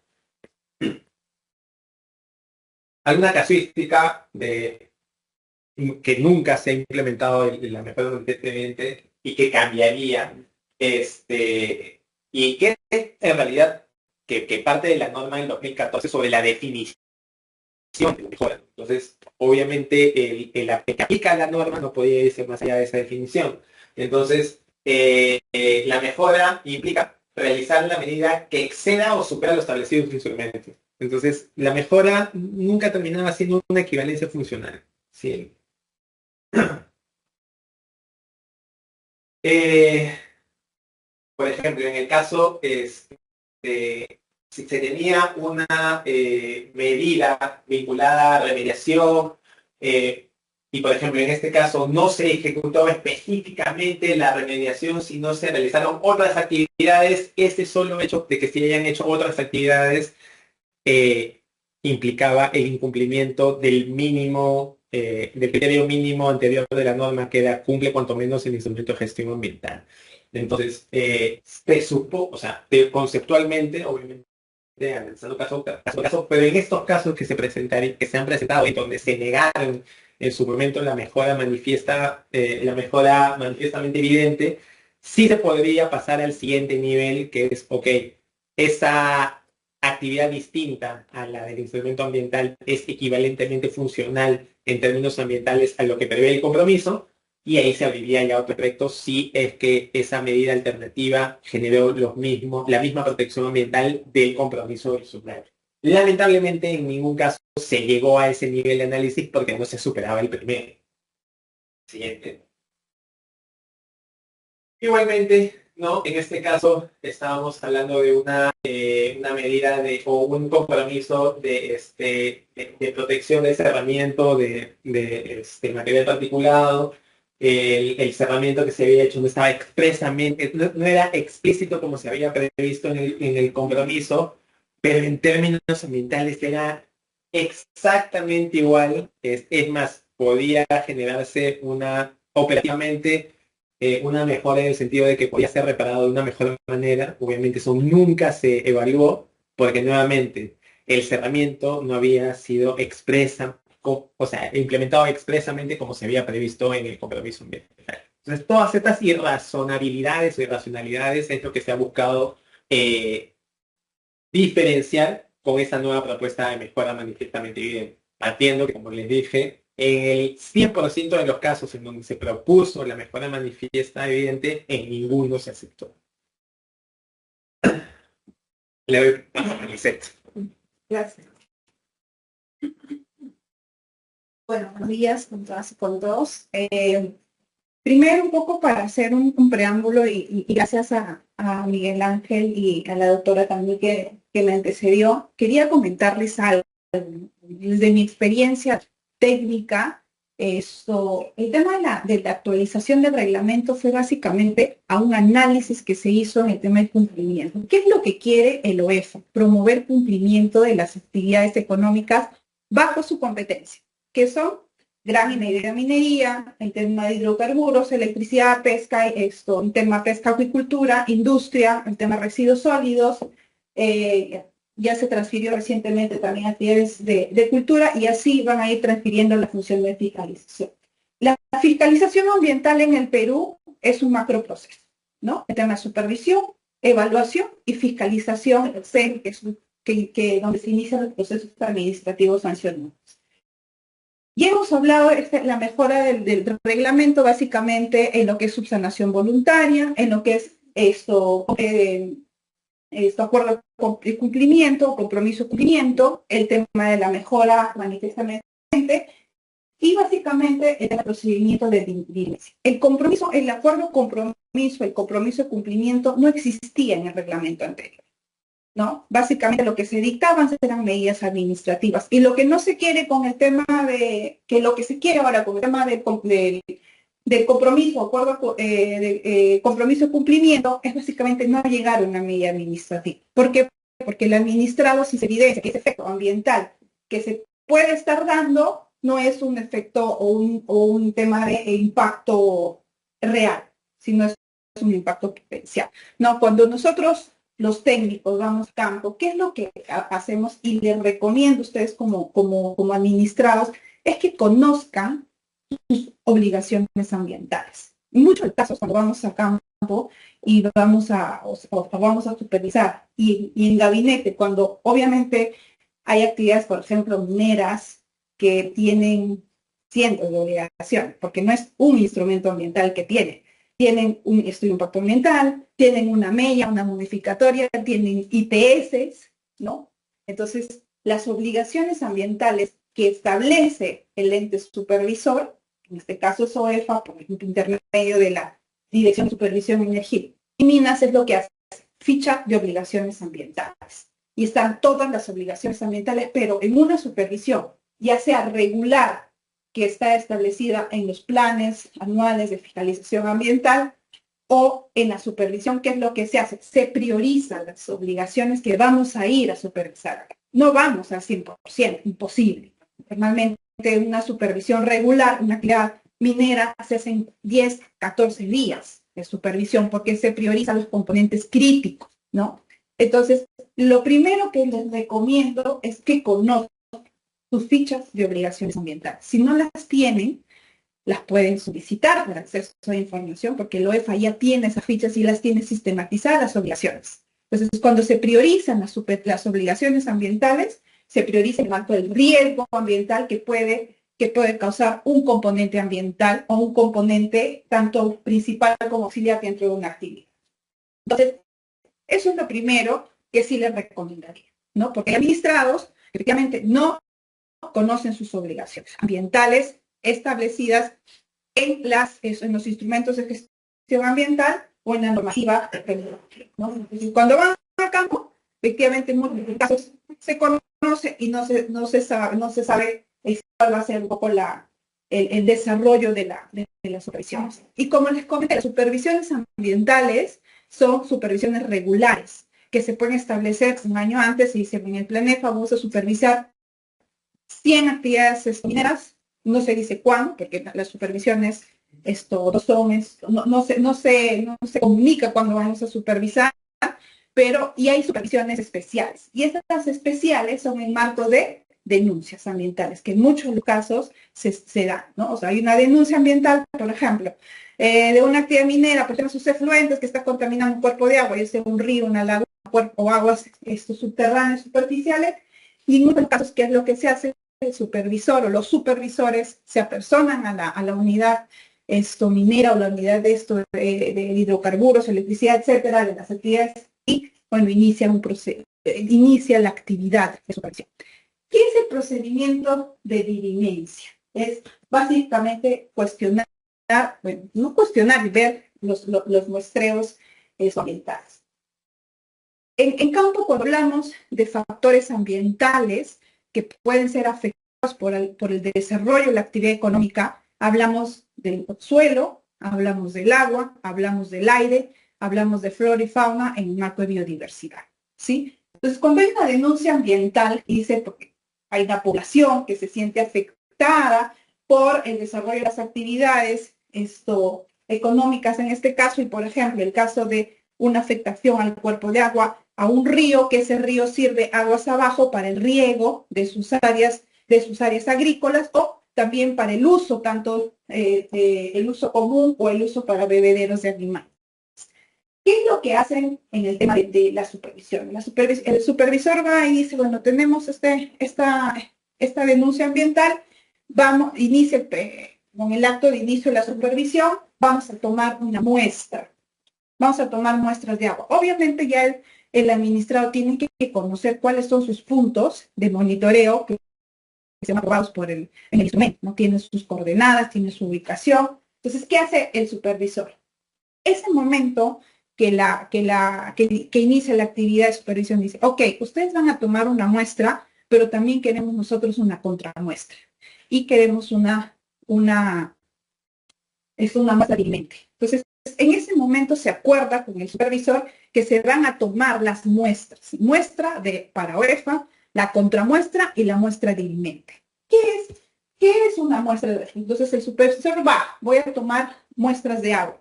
Alguna casuística que nunca se ha implementado la mejora del expediente y que cambiaría, y que en realidad que parte de la norma del 2014 sobre la definición de mejora. Entonces, obviamente, el que aplica la norma no podía irse más allá de esa definición. Entonces, la mejora implica realizar la medida que exceda o supera lo establecido en su instrumento. Entonces, la mejora nunca terminaba siendo una equivalencia funcional. Sí. Por ejemplo, en el caso, si se tenía una medida vinculada a remediación, y por ejemplo en este caso no se ejecutó específicamente la remediación, sino se realizaron otras actividades, este solo hecho de que se hayan hecho otras actividades implicaba el incumplimiento del mínimo, del criterio mínimo anterior de la norma que cumple cuanto menos el instrumento de gestión ambiental. Entonces, o sea, conceptualmente, obviamente, analizando caso a caso, pero en estos casos que se han presentado y donde se negaron en su momento la mejora manifiestamente evidente, sí se podría pasar al siguiente nivel, que es, ok, esa actividad distinta a la del instrumento ambiental es equivalentemente funcional en términos ambientales a lo que prevé el compromiso, y ahí se abriría ya otro efecto si es que esa medida alternativa generó la misma protección ambiental del compromiso original. Lamentablemente, en ningún caso se llegó a ese nivel de análisis porque no se superaba el primero. Siguiente. Igualmente, ¿no? En este caso estábamos hablando de una medida o un compromiso de protección de cerramiento de material particulado. El cerramiento que se había hecho no estaba expresamente, no era explícito como se había previsto en el compromiso, pero en términos ambientales era exactamente igual. Es más, podía generarse operativamente una mejora en el sentido de que podía ser reparado de una mejor manera. Obviamente eso nunca se evaluó porque nuevamente el cerramiento no había sido implementado expresamente como se había previsto en el compromiso ambiental. Entonces todas estas irrazonabilidades o irracionalidades es lo que se ha buscado diferenciar con esa nueva propuesta de mejora manifiestamente evidente. Partiendo que, como les dije, en el 100% de los casos en donde se propuso la mejora manifiesta evidente, en ninguno se aceptó. Le doy paso a Lisette. Gracias. Bueno, buenos días con todas y con todos. Primero, un poco para hacer un preámbulo y gracias a Miguel Ángel y a la doctora también que me antecedió, quería comentarles algo. Desde mi experiencia técnica, el tema de la actualización del reglamento fue básicamente a un análisis que se hizo en el tema del cumplimiento. ¿Qué es lo que quiere el OEFA? Promover cumplimiento de las actividades económicas bajo su competencia, que son gran minería, el tema de hidrocarburos, electricidad, pesca, el tema pesca, acuicultura, industria, el tema residuos sólidos, ya se transfirió recientemente también actividades de cultura y así van a ir transfiriendo la función de fiscalización. La fiscalización ambiental en el Perú es un macroproceso, ¿no? El tema de supervisión, evaluación y fiscalización, que donde se inician los procesos administrativos sancionados. Y hemos hablado de la mejora del reglamento básicamente en lo que es subsanación voluntaria, en lo que es acuerdo de cumplimiento, compromiso de cumplimiento, el tema de la mejora manifiestamente y básicamente el procedimiento de diligencia. El compromiso, el acuerdo compromiso, el compromiso de cumplimiento no existía en el reglamento anterior, ¿no? Básicamente lo que se dictaban eran medidas administrativas. Y lo que no se quiere con el tema lo que se quiere ahora con el tema del compromiso, acuerdo compromiso de cumplimiento, es básicamente no llegar a una medida administrativa. ¿Por qué? Porque el administrado, si se evidencia que ese efecto ambiental que se puede estar dando, no es un efecto o un tema de impacto real, sino es un impacto potencial. No, cuando nosotros los técnicos vamos a campo, ¿qué es lo que hacemos? Y les recomiendo a ustedes como administrados, es que conozcan sus obligaciones ambientales. En muchos casos, cuando vamos a campo y vamos a supervisar, y en gabinete, cuando obviamente hay actividades, por ejemplo, mineras, que tienen cientos de obligaciones, porque no es un instrumento ambiental que tienen un estudio de impacto ambiental, tienen una mella, una modificatoria, tienen ITS, ¿no? Entonces, las obligaciones ambientales que establece el ente supervisor, en este caso es OEFA, por ejemplo, intermedio de la Dirección de Supervisión de Energía y Minas, es lo que hace, ficha de obligaciones ambientales. Y están todas las obligaciones ambientales, pero en una supervisión, ya sea regular, que está establecida en los planes anuales de fiscalización ambiental, o en la supervisión, ¿qué es lo que se hace? Se priorizan las obligaciones que vamos a ir a supervisar. No vamos al 100%, imposible. Normalmente una supervisión regular, una actividad minera, se hacen 10, 14 días de supervisión porque se priorizan los componentes críticos, ¿no? Entonces, lo primero que les recomiendo es que conozcan sus fichas de obligaciones ambientales. Si no las tienen, las pueden solicitar para acceso a información, porque el OEFA ya tiene esas fichas y las tiene sistematizadas las obligaciones. Entonces, cuando se priorizan las obligaciones ambientales, se prioriza el marco del riesgo ambiental que puede causar un componente ambiental o un componente tanto principal como auxiliar dentro de una actividad. Entonces, eso es lo primero que sí les recomendaría, ¿no? Porque hay administrados, efectivamente, no conocen sus obligaciones ambientales establecidas en los instrumentos de gestión ambiental o en la normativa, ¿no? Entonces, cuando van a campo, efectivamente en muchos casos se conoce y no se sabe cuál va a ser un poco el desarrollo de las supervisiones. Y como les comenté, las supervisiones ambientales son supervisiones regulares que se pueden establecer un año antes y dice, en el Planefa vamos a supervisar 100 actividades mineras, no se dice cuándo, porque las supervisiones no se comunica cuando vamos a supervisar, pero y hay supervisiones especiales. Y estas especiales son en marco de denuncias ambientales, que en muchos casos se dan, ¿no? O sea, hay una denuncia ambiental, por ejemplo, de una actividad minera, por ejemplo, sus efluentes que está contaminando un cuerpo de agua, ya sea un río, una laguna, o aguas subterráneas, superficiales, y en muchos casos, ¿qué es lo que se hace? El supervisor o los supervisores se apersonan a la unidad minera o la unidad de hidrocarburos, electricidad, etcétera, de las actividades y, bueno, inicia la actividad de supervisión. ¿Qué es el procedimiento de dirimencia? Es básicamente cuestionar, bueno, no cuestionar y ver los muestreos ambientales. En campo, cuando hablamos de factores ambientales que pueden ser afectados por el desarrollo de la actividad económica, hablamos del suelo, hablamos del agua, hablamos del aire, hablamos de flora y fauna en un marco de biodiversidad, ¿sí? Entonces, cuando hay una denuncia ambiental, dice, porque hay una población que se siente afectada por el desarrollo de las actividades económicas en este caso, y por ejemplo, el caso de una afectación al cuerpo de agua, a un río, que ese río sirve aguas abajo para el riego de sus áreas agrícolas, o también para el uso, tanto el uso común o el uso para bebederos de animales. ¿Qué es lo que hacen en el tema de la supervisión? El supervisor va y dice, bueno, tenemos esta denuncia ambiental, inicia con el acto de inicio de la supervisión, vamos a tomar una muestra. Vamos a tomar muestras de agua. Obviamente ya el administrado tiene que conocer cuáles son sus puntos de monitoreo que sean aprobados en el instrumento, ¿no? Tiene sus coordenadas, tiene su ubicación. Entonces, ¿qué hace el supervisor? Ese momento que inicia la actividad de supervisión dice, ok, ustedes van a tomar una muestra, pero también queremos nosotros una contramuestra. Y queremos una muestra dirimente. Entonces, en ese momento se acuerda con el supervisor que se van a tomar las muestras. Muestra para OEFA, la contramuestra y la muestra dirimente. ¿Qué es una muestra de OEFA? Entonces el supervisor voy a tomar muestras de agua.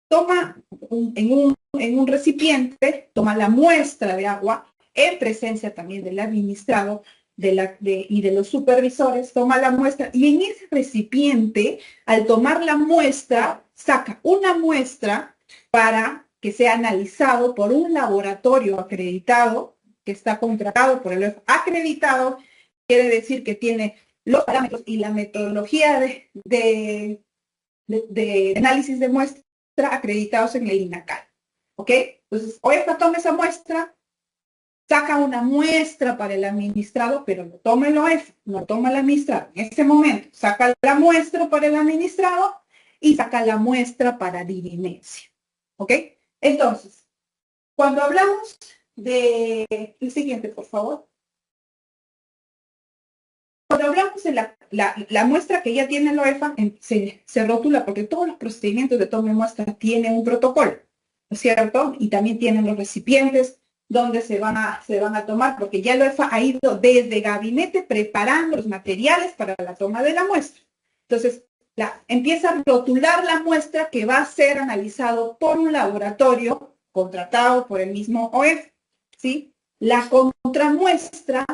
Toma en un recipiente, toma la muestra de agua, en presencia también del administrado y de los supervisores, toma la muestra y en ese recipiente, al tomar la muestra, saca una muestra para que sea analizado por un laboratorio acreditado, que está contratado por el OEFA. Acreditado quiere decir que tiene los parámetros y la metodología de análisis de muestra acreditados en el INACAL. ¿Ok? Entonces, OEFA toma esa muestra, saca una muestra para el administrado, pero no toma el OEFA, no toma el administrado. En ese momento, saca la muestra para el administrado y saca la muestra para dirimencia. ¿Ok? Entonces, cuando hablamos de... El siguiente, por favor. Cuando hablamos de la muestra que ya tiene el OEFA, se rotula porque todos los procedimientos de toma de muestra tienen un protocolo, ¿no es cierto? Y también tienen los recipientes donde se van a tomar, porque ya el OEFA ha ido desde gabinete preparando los materiales para la toma de la muestra. Entonces, empieza a rotular la muestra que va a ser analizado por un laboratorio contratado por el mismo OEFA, ¿sí? La contramuestra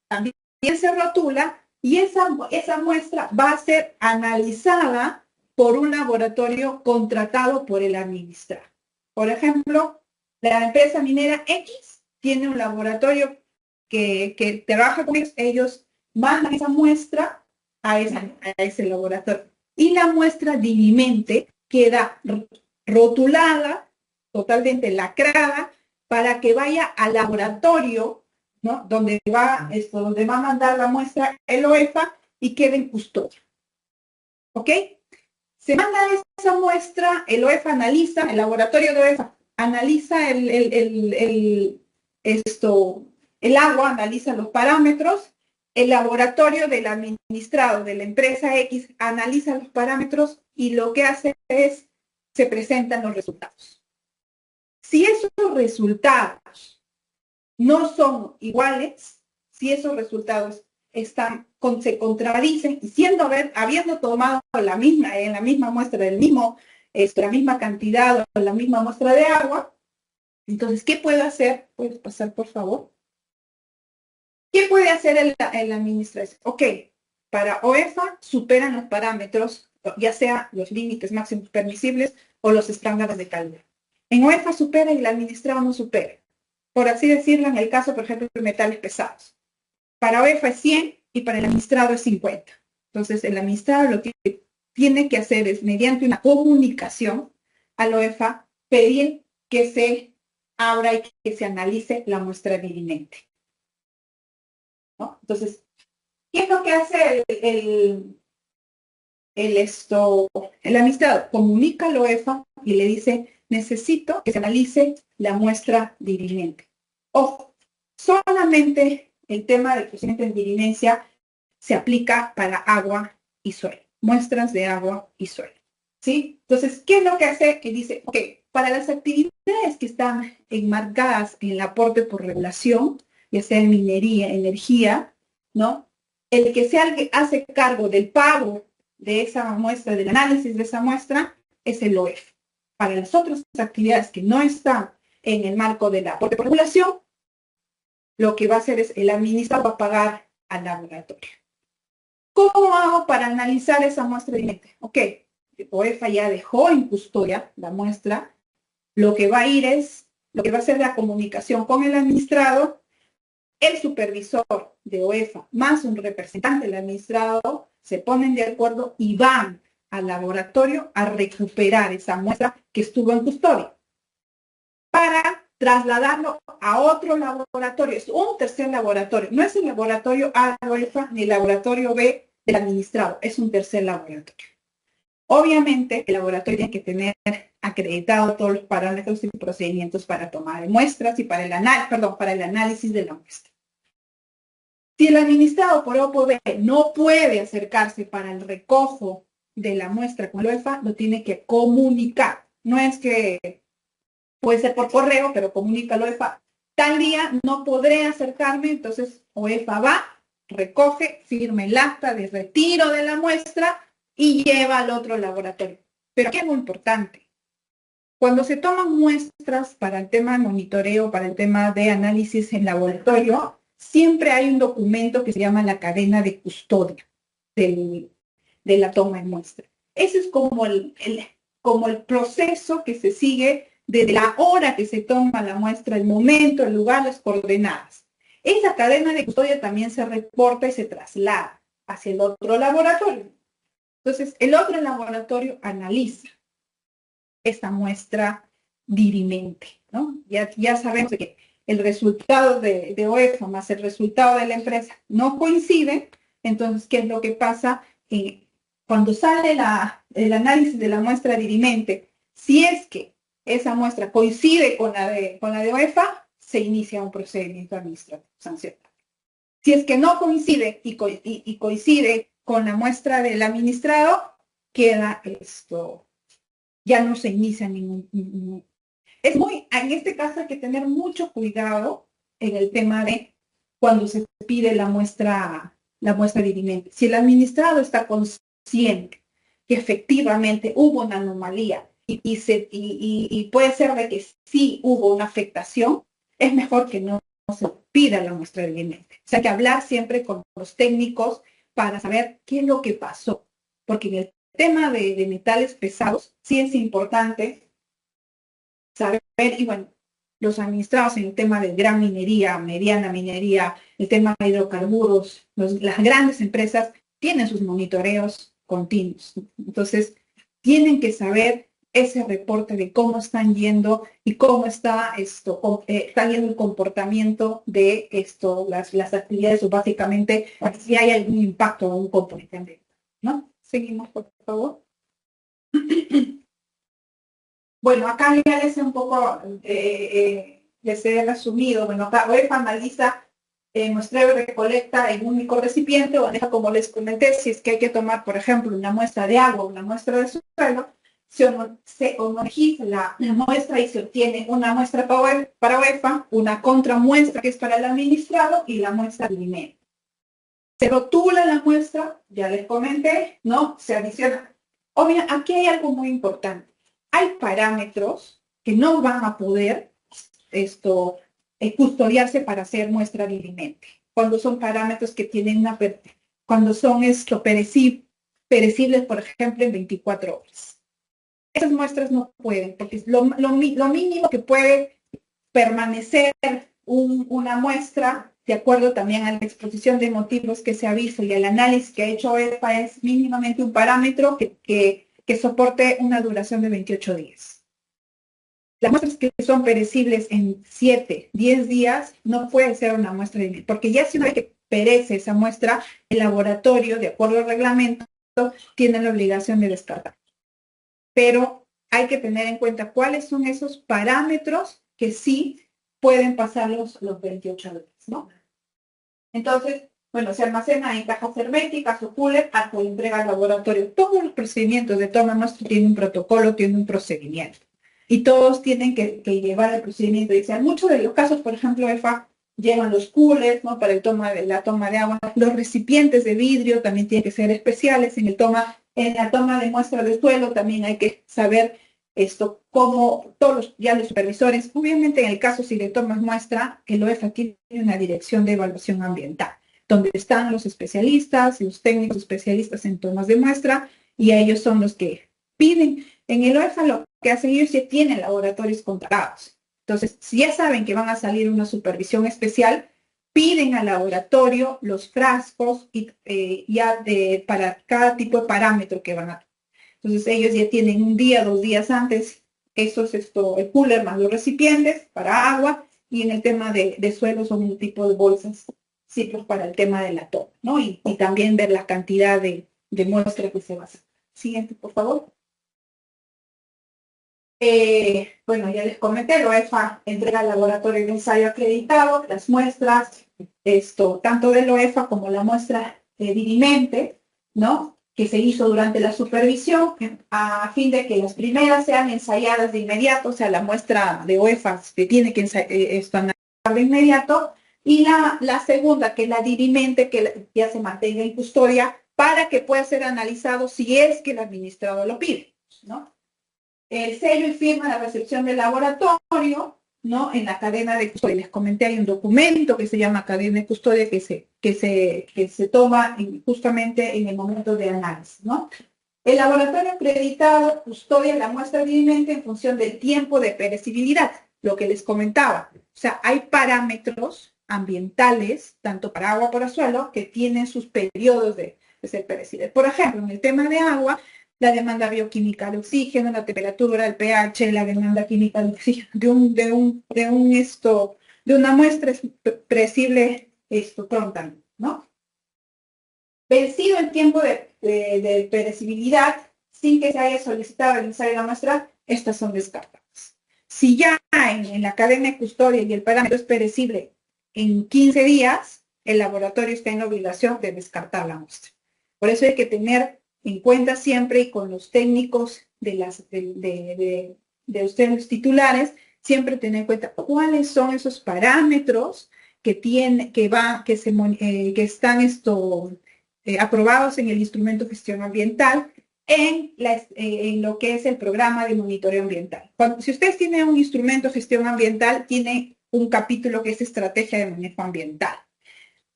también se rotula y esa muestra va a ser analizada por un laboratorio contratado por el administrador. Por ejemplo, la empresa minera X tiene un laboratorio que trabaja con ellos mandan esa muestra a ese laboratorio. Y la muestra dirimente queda rotulada, totalmente lacrada, para que vaya al laboratorio, ¿no? Donde va a mandar la muestra el OEFA y quede en custodia. ¿Ok? Se manda esa muestra, el OEFA analiza, el laboratorio de OEFA analiza el agua, analiza los parámetros, el laboratorio del administrado de la empresa X analiza los parámetros y lo que hace es, se presentan los resultados. Si esos resultados no son iguales, si esos resultados se contradicen y habiendo tomado en la misma muestra la misma cantidad o la misma muestra de agua, entonces, ¿qué puede hacer? ¿Puedes pasar, por favor? ¿Qué puede hacer el administrador? Ok, para OEFA superan los parámetros, ya sea los límites máximos permisibles o los estándares de calidad. En OEFA supera y el administrador no supera. Por así decirlo, en el caso, por ejemplo, de metales pesados. Para OEFA es 100 y para el administrado es 50. Entonces, el administrado lo que tiene que hacer es, mediante una comunicación al OEFA, pedir que se abra y que se analice la muestra dirimente. ¿no? Entonces, ¿qué es lo que hace el administrador? Comunica a la OEFA y le dice, necesito que se analice la muestra dirimente. Ojo, solamente el tema del procedimiento de dirimencia se aplica para agua y suelo, muestras de agua y suelo, ¿sí? Entonces, ¿qué es lo que hace? Que dice, ok, para las actividades que están enmarcadas en el aporte por regulación, ya sea en minería, energía, ¿no? El que se hace cargo del pago de esa muestra, del análisis de esa muestra, es el OEF. Para las otras actividades que no están en el marco del aporte por regulación, lo que va a hacer es el administrador va a pagar al laboratorio. ¿Cómo hago para analizar esa muestra dirimente? Ok, OEFA ya dejó en custodia la muestra, lo que va a hacer la comunicación con el administrado, el supervisor de OEFA más un representante del administrado se ponen de acuerdo y van al laboratorio a recuperar esa muestra que estuvo en custodia para trasladarlo a otro laboratorio. Es un tercer laboratorio. No es el laboratorio A de OEFA ni el laboratorio B del administrado. Es un tercer laboratorio. Obviamente, el laboratorio tiene que tener acreditado todos los parámetros y procedimientos para tomar muestras y para el análisis de la muestra. Si el administrado por O por B no puede acercarse para el recojo de la muestra con la OEFA, lo tiene que comunicar. No es que puede ser por correo, pero comunica a la OEFA. Tal día no podré acercarme, entonces OEFA va, recoge, firma el acta de retiro de la muestra y lleva al otro laboratorio. Pero aquí es muy importante. Cuando se toman muestras para el tema de monitoreo, para el tema de análisis en laboratorio, siempre hay un documento que se llama la cadena de custodia de la toma de muestra. Ese es como el proceso que se sigue desde la hora que se toma la muestra, el momento, el lugar, las coordenadas. Esa cadena de custodia también se reporta y se traslada hacia el otro laboratorio. Entonces, el otro laboratorio analiza esta muestra dirimente, ¿no? Ya sabemos que el resultado de OEFA más el resultado de la empresa no coinciden, entonces, ¿qué es lo que pasa? Cuando sale el análisis de la muestra dirimente, si es que esa muestra coincide con la de OEFA, se inicia un procedimiento administrativo sancionado. Si es que no coincide y coincide con la muestra del administrado, queda esto, ya no se inicia ningún. En este caso hay que tener mucho cuidado en el tema de cuando se pide la muestra dirimente. Si el administrado está consciente que efectivamente hubo una anomalía y puede ser de que sí hubo una afectación, es mejor que no se pida la muestra dirimente. O sea, hay que hablar siempre con los técnicos para saber qué es lo que pasó. Porque en el tema de metales pesados sí es importante saber, y bueno, los administrados en el tema de gran minería, mediana minería, el tema de hidrocarburos, las grandes empresas tienen sus monitoreos continuos. Entonces, tienen que saber ese reporte de cómo están yendo y cómo está yendo el comportamiento de las actividades, o básicamente si hay algún impacto o un componente ambiental, ¿no? Seguimos, por favor. Bueno, acá ya les he un poco, les he resumido. Bueno, acá OEFA analiza muestreo y recolecta en un único recipiente, o deja, como les comenté, si es que hay que tomar, por ejemplo, una muestra de agua o una muestra de suelo, se homologiza la muestra y se obtiene una muestra para OEFA, una contramuestra que es para el administrado y la muestra dirimente. Se rotula la muestra, ya les comenté, ¿no? Se adiciona. Obviamente, aquí hay algo muy importante. Hay parámetros que no van a poder custodiarse para hacer muestra dirimente. Cuando son parámetros que tienen cuando son perecibles, por ejemplo, en 24 horas. Esas muestras no pueden, porque es lo mínimo que puede permanecer una muestra, de acuerdo también a la exposición de motivos que se ha visto y el análisis que ha hecho OEFA, es mínimamente un parámetro que soporte una duración de 28 días. Las muestras que son perecibles en 7, 10 días no puede ser una muestra de porque ya si una vez que perece esa muestra, el laboratorio, de acuerdo al reglamento, tiene la obligación de descartar. Pero hay que tener en cuenta cuáles son esos parámetros que sí pueden pasar los 28 días, ¿no? Entonces, bueno, se almacena en cajas herméticas o cooler hasta la entrega al laboratorio. Todos los procedimientos de toma de muestra tienen un protocolo, tienen un procedimiento. Y todos tienen que llevar el procedimiento. Y en muchos de los casos, por ejemplo, EFA llevan los coolers, ¿no? Para la toma de agua. Los recipientes de vidrio también tienen que ser especiales. En la toma de muestra de suelo también hay que saber como todos los supervisores. Obviamente, en el caso si le tomas muestra, el OEFA tiene una dirección de evaluación ambiental, donde están los especialistas, los técnicos especialistas en tomas de muestra, y ellos son los que piden. En el OEFA lo que hacen ellos ya tienen laboratorios contratados. Entonces, si ya saben que van a salir una supervisión especial, piden al laboratorio los frascos y, para cada tipo de parámetro que van a. Entonces, ellos ya tienen un día, 2 días antes, el cooler más los recipientes para agua, y en el tema de suelo son un tipo de bolsas ciclos para el tema de la toma, ¿no? Y también ver la cantidad de muestra que se va a hacer. Siguiente, por favor. Bueno, ya les comenté, la OEFA entrega al laboratorio de ensayo acreditado las muestras, tanto del OEFA como la muestra dirimente, ¿no? Que se hizo durante la supervisión, a fin de que las primeras sean ensayadas de inmediato, o sea, la muestra de OEFA se tiene que analizar de inmediato, y la segunda, que es la dirimente, que ya se mantenga en custodia para que pueda ser analizado si es que el administrador lo pide, ¿no? El sello y firma de recepción del laboratorio, ¿no? En la cadena de custodia. Les comenté, hay un documento que se llama cadena de custodia que se toma justamente en el momento de análisis, ¿no? El laboratorio acreditado custodia la muestra dirimente en función del tiempo de perecibilidad, lo que les comentaba. O sea, hay parámetros ambientales, tanto para agua como para suelo, que tienen sus periodos de ser perecibles. Por ejemplo, en el tema de agua, la demanda bioquímica de oxígeno, la temperatura, el pH, la demanda química de oxígeno de una muestra es predecible prontamente, ¿no? Vencido el tiempo de perecibilidad, sin que se haya solicitado el ensayo de la muestra, estas son descartadas. Si ya en la cadena de custodia y el parámetro es perecible en 15 días, el laboratorio está en la obligación de descartar la muestra. Por eso hay que tener en cuenta siempre, y con los técnicos de ustedes titulares, siempre tener en cuenta cuáles son esos parámetros que están aprobados en el instrumento de gestión ambiental en lo que es el programa de monitoreo ambiental. Si ustedes tienen un instrumento de gestión ambiental, tiene un capítulo que es estrategia de manejo ambiental.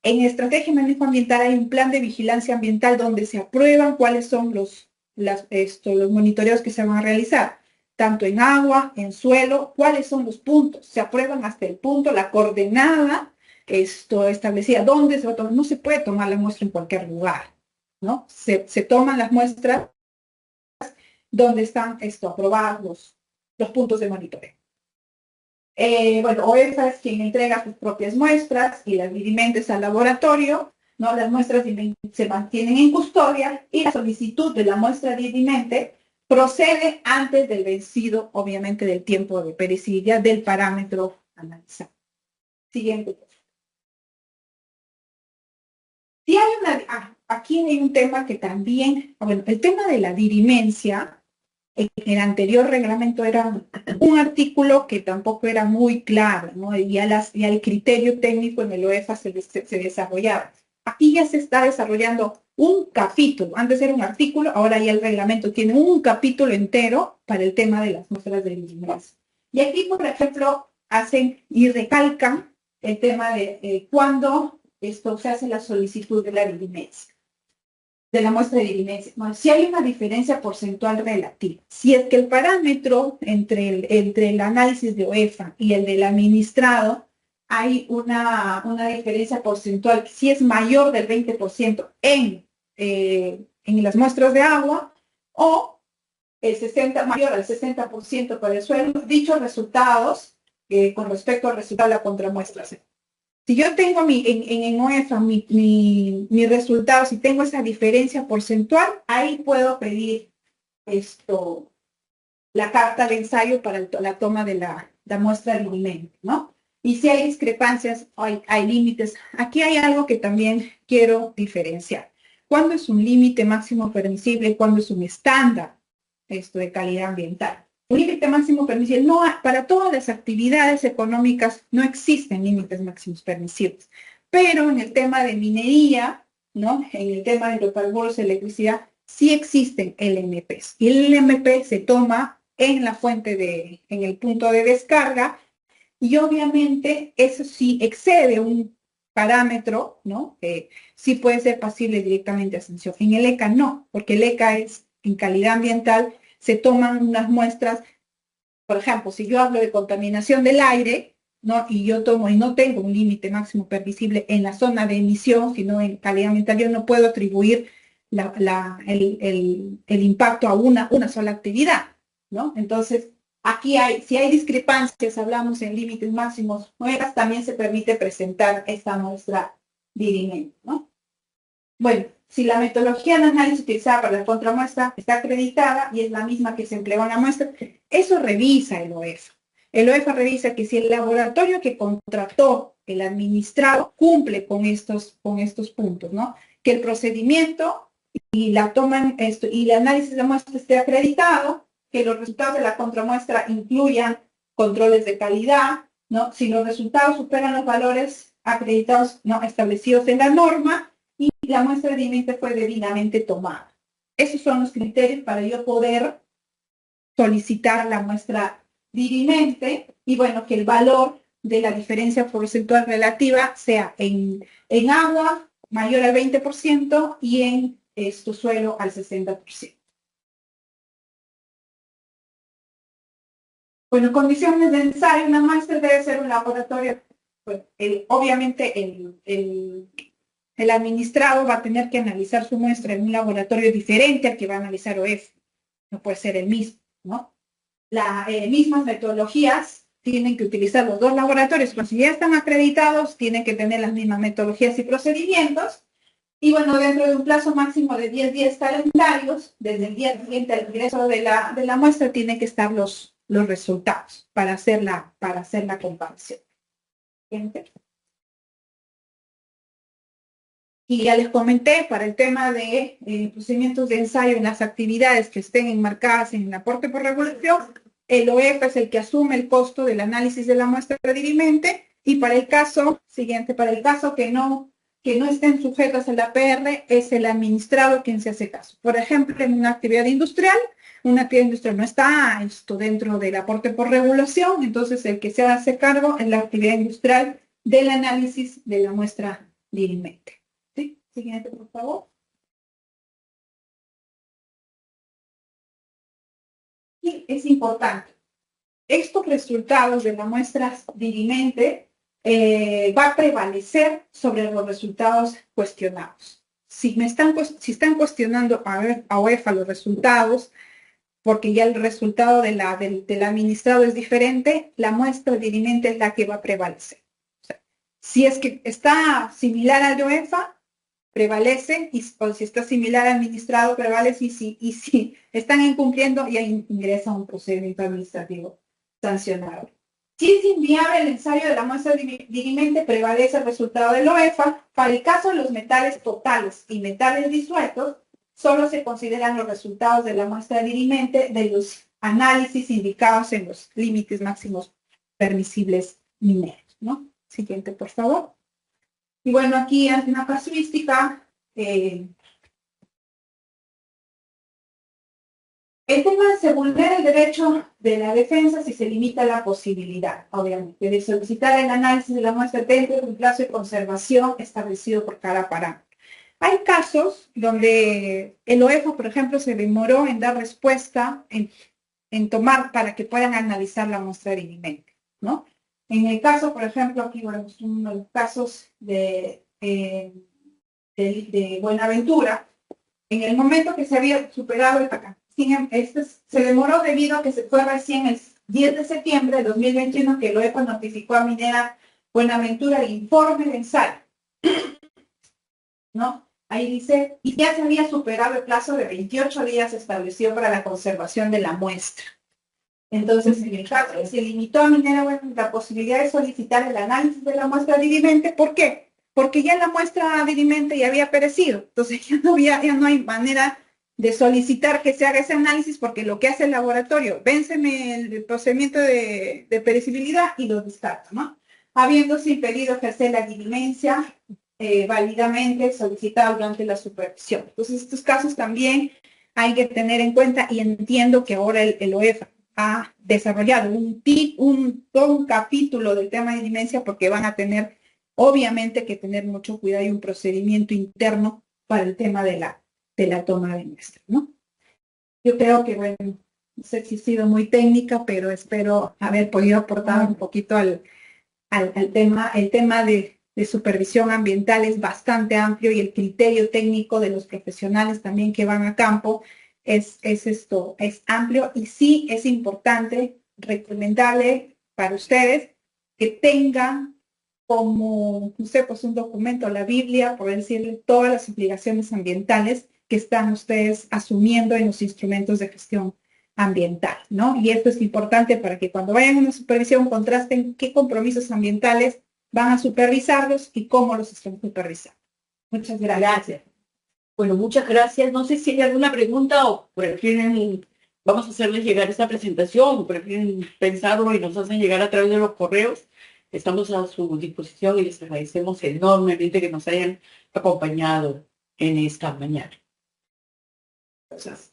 En estrategia de manejo ambiental hay un plan de vigilancia ambiental donde se aprueban cuáles son los monitoreos que se van a realizar, tanto en agua, en suelo, cuáles son los puntos. Se aprueban hasta el punto, la coordenada establecida, dónde se va a tomar. No se puede tomar la muestra en cualquier lugar, ¿no? Se toman las muestras donde están aprobados los puntos de monitoreo. Bueno, OEFA es quien entrega sus propias muestras y las dirimentes al laboratorio, ¿no? Las muestras se mantienen en custodia y la solicitud de la muestra dirimente procede antes del vencido, obviamente, del tiempo de perecibilidad del parámetro analizado. Siguiente. Si hay aquí hay un tema que también, bueno, el tema de la dirimencia. En el anterior reglamento era un artículo que tampoco era muy claro, ¿no? Y el criterio técnico en el OEFA se desarrollaba. Aquí ya se está desarrollando un capítulo. Antes era un artículo, ahora ya el reglamento tiene un capítulo entero para el tema de las muestras de dirimencia. Y aquí, por ejemplo, hacen y recalcan el tema de cuándo se hace la solicitud de la dirimencia, de la muestra de dirimencia. Bueno, si hay una diferencia porcentual relativa, si es que el parámetro entre el análisis de OEFA y el del administrado hay una diferencia porcentual, si es mayor del 20% en las muestras de agua, o mayor al 60% para el suelo, dichos resultados con respecto al resultado de la contramuestra Si yo tengo en OEFA mi resultado, si tengo esa diferencia porcentual, ahí puedo pedir la carta de ensayo para la toma de la muestra dirimente, ¿no? Y si hay discrepancias, hay límites. Aquí hay algo que también quiero diferenciar. ¿Cuándo es un límite máximo permisible y cuándo es un estándar de calidad ambiental? Un límite máximo permisible, no, para todas las actividades económicas no existen límites máximos permisibles, pero en el tema de minería, ¿no? En el tema de hidrocarburos, electricidad, sí existen LMPs. Y el LMP se toma en la fuente en el punto de descarga, y obviamente eso sí excede un parámetro, ¿no? Sí puede ser pasible directamente a sanción. En el ECA no, porque el ECA es en calidad ambiental, se toman unas muestras, por ejemplo, si yo hablo de contaminación del aire, ¿no? Y yo tomo y no tengo un límite máximo permisible en la zona de emisión, sino en calidad ambiental, yo no puedo atribuir el impacto a una sola actividad, ¿no? Entonces, aquí si hay discrepancias, hablamos en límites máximos nuevas, también se permite presentar esta muestra dirimente, ¿no? Bueno, si la metodología de análisis utilizada para la contramuestra está acreditada y es la misma que se empleó en la muestra, eso revisa el OEFA. El OEFA revisa que si el laboratorio que contrató el administrado cumple con estos puntos, ¿no? Que el procedimiento y y el análisis de la muestra esté acreditado, que los resultados de la contramuestra incluyan controles de calidad, ¿no? Si los resultados superan los valores acreditados, ¿no? Establecidos en la norma, y la muestra dirimente fue debidamente tomada. Esos son los criterios para yo poder solicitar la muestra dirimente, y bueno, que el valor de la diferencia porcentual relativa sea en agua mayor al 20% y en suelo al 60%. Bueno, condiciones de ensayo, una muestra debe ser un laboratorio, bueno, obviamente el administrado va a tener que analizar su muestra en un laboratorio diferente al que va a analizar OEF. No puede ser el mismo, ¿no? Las mismas metodologías tienen que utilizar los dos laboratorios, pero si ya están acreditados, tienen que tener las mismas metodologías y procedimientos. Y bueno, dentro de un plazo máximo de 10 días calendarios, desde el día siguiente al ingreso de la muestra, tienen que estar los resultados para hacer la comparación. ¿Entiendes? Y ya les comenté, para el tema de procedimientos de ensayo en las actividades que estén enmarcadas en el aporte por regulación, el OEFA es el que asume el costo del análisis de la muestra dirimente, y para el caso siguiente, para el caso que no estén sujetas a la APR, es el administrado quien se hace caso. Por ejemplo, en una actividad industrial no está dentro del aporte por regulación, entonces el que se hace cargo es la actividad industrial del análisis de la muestra dirimente. ¿Sí? Siguiente, por favor. Y es importante. Estos resultados de la muestra dirimente va a prevalecer sobre los resultados cuestionados. Si están cuestionando a OEFA los resultados, porque ya el resultado del administrado es diferente, la muestra dirimente es la que va a prevalecer. O sea, si es que está similar al de OEFA, prevalece, o si está similar al administrado, prevalece, y si están incumpliendo, ya ingresa un procedimiento administrativo sancionado. Si es inviable el ensayo de la muestra dirimente, prevalece el resultado del OEFA. Para el caso de los metales totales y metales disueltos, solo se consideran los resultados de la muestra dirimente de los análisis indicados en los límites máximos permisibles mineros, ¿no? Siguiente, por favor. Y bueno, aquí hay una casuística. El tema se vulnera el derecho de la defensa si se limita la posibilidad, obviamente, de solicitar el análisis de la muestra dentro de un plazo de conservación establecido por cada parámetro. Hay casos donde el OEFA, por ejemplo, se demoró en dar respuesta, en tomar para que puedan analizar la muestra dirimente, ¿no? En el caso, por ejemplo, aquí vemos uno de los casos de Buenaventura, en el momento que se había superado el PACA. Se demoró debido a que se fue recién el 10 de septiembre de 2021 que el OEFA notificó a Minera Buenaventura, el informe de ensayo, ¿no? Ahí dice, y ya se había superado el plazo de 28 días establecido para la conservación de la muestra. Entonces, en el caso, se limitó a Minera Buenaventura la posibilidad de solicitar el análisis de la muestra dirimente. ¿Por qué? Porque ya la muestra dirimente ya había perecido. Entonces, ya no hay manera de solicitar que se haga ese análisis, porque lo que hace el laboratorio, vénseme el procedimiento de perecibilidad y lo descarta, ¿no? Habiéndose impedido ejercer la diligencia válidamente solicitada durante la supervisión. Entonces, estos casos también hay que tener en cuenta, y entiendo que ahora el OEFA ha desarrollado todo un capítulo del tema de diligencia, porque van a tener, obviamente, que tener mucho cuidado y un procedimiento interno para el tema de la toma de muestra, ¿no? Yo creo que, bueno, no sé si he sido muy técnica, pero espero haber podido aportar un poquito al tema. El tema de supervisión ambiental es bastante amplio, y el criterio técnico de los profesionales también que van a campo es amplio, y sí es importante, recomendable para ustedes que tengan como, no sé, pues un documento, la Biblia, por decirle, todas las implicaciones ambientales que están ustedes asumiendo en los instrumentos de gestión ambiental, ¿no? Y esto es importante para que cuando vayan a una supervisión contrasten qué compromisos ambientales van a supervisarlos y cómo los están supervisando. Muchas gracias. Gracias. Bueno, muchas gracias. No sé si hay alguna pregunta o prefieren, vamos a hacerles llegar esta presentación, o prefieren pensarlo y nos hacen llegar a través de los correos. Estamos a su disposición y les agradecemos enormemente que nos hayan acompañado en esta mañana. Gracias.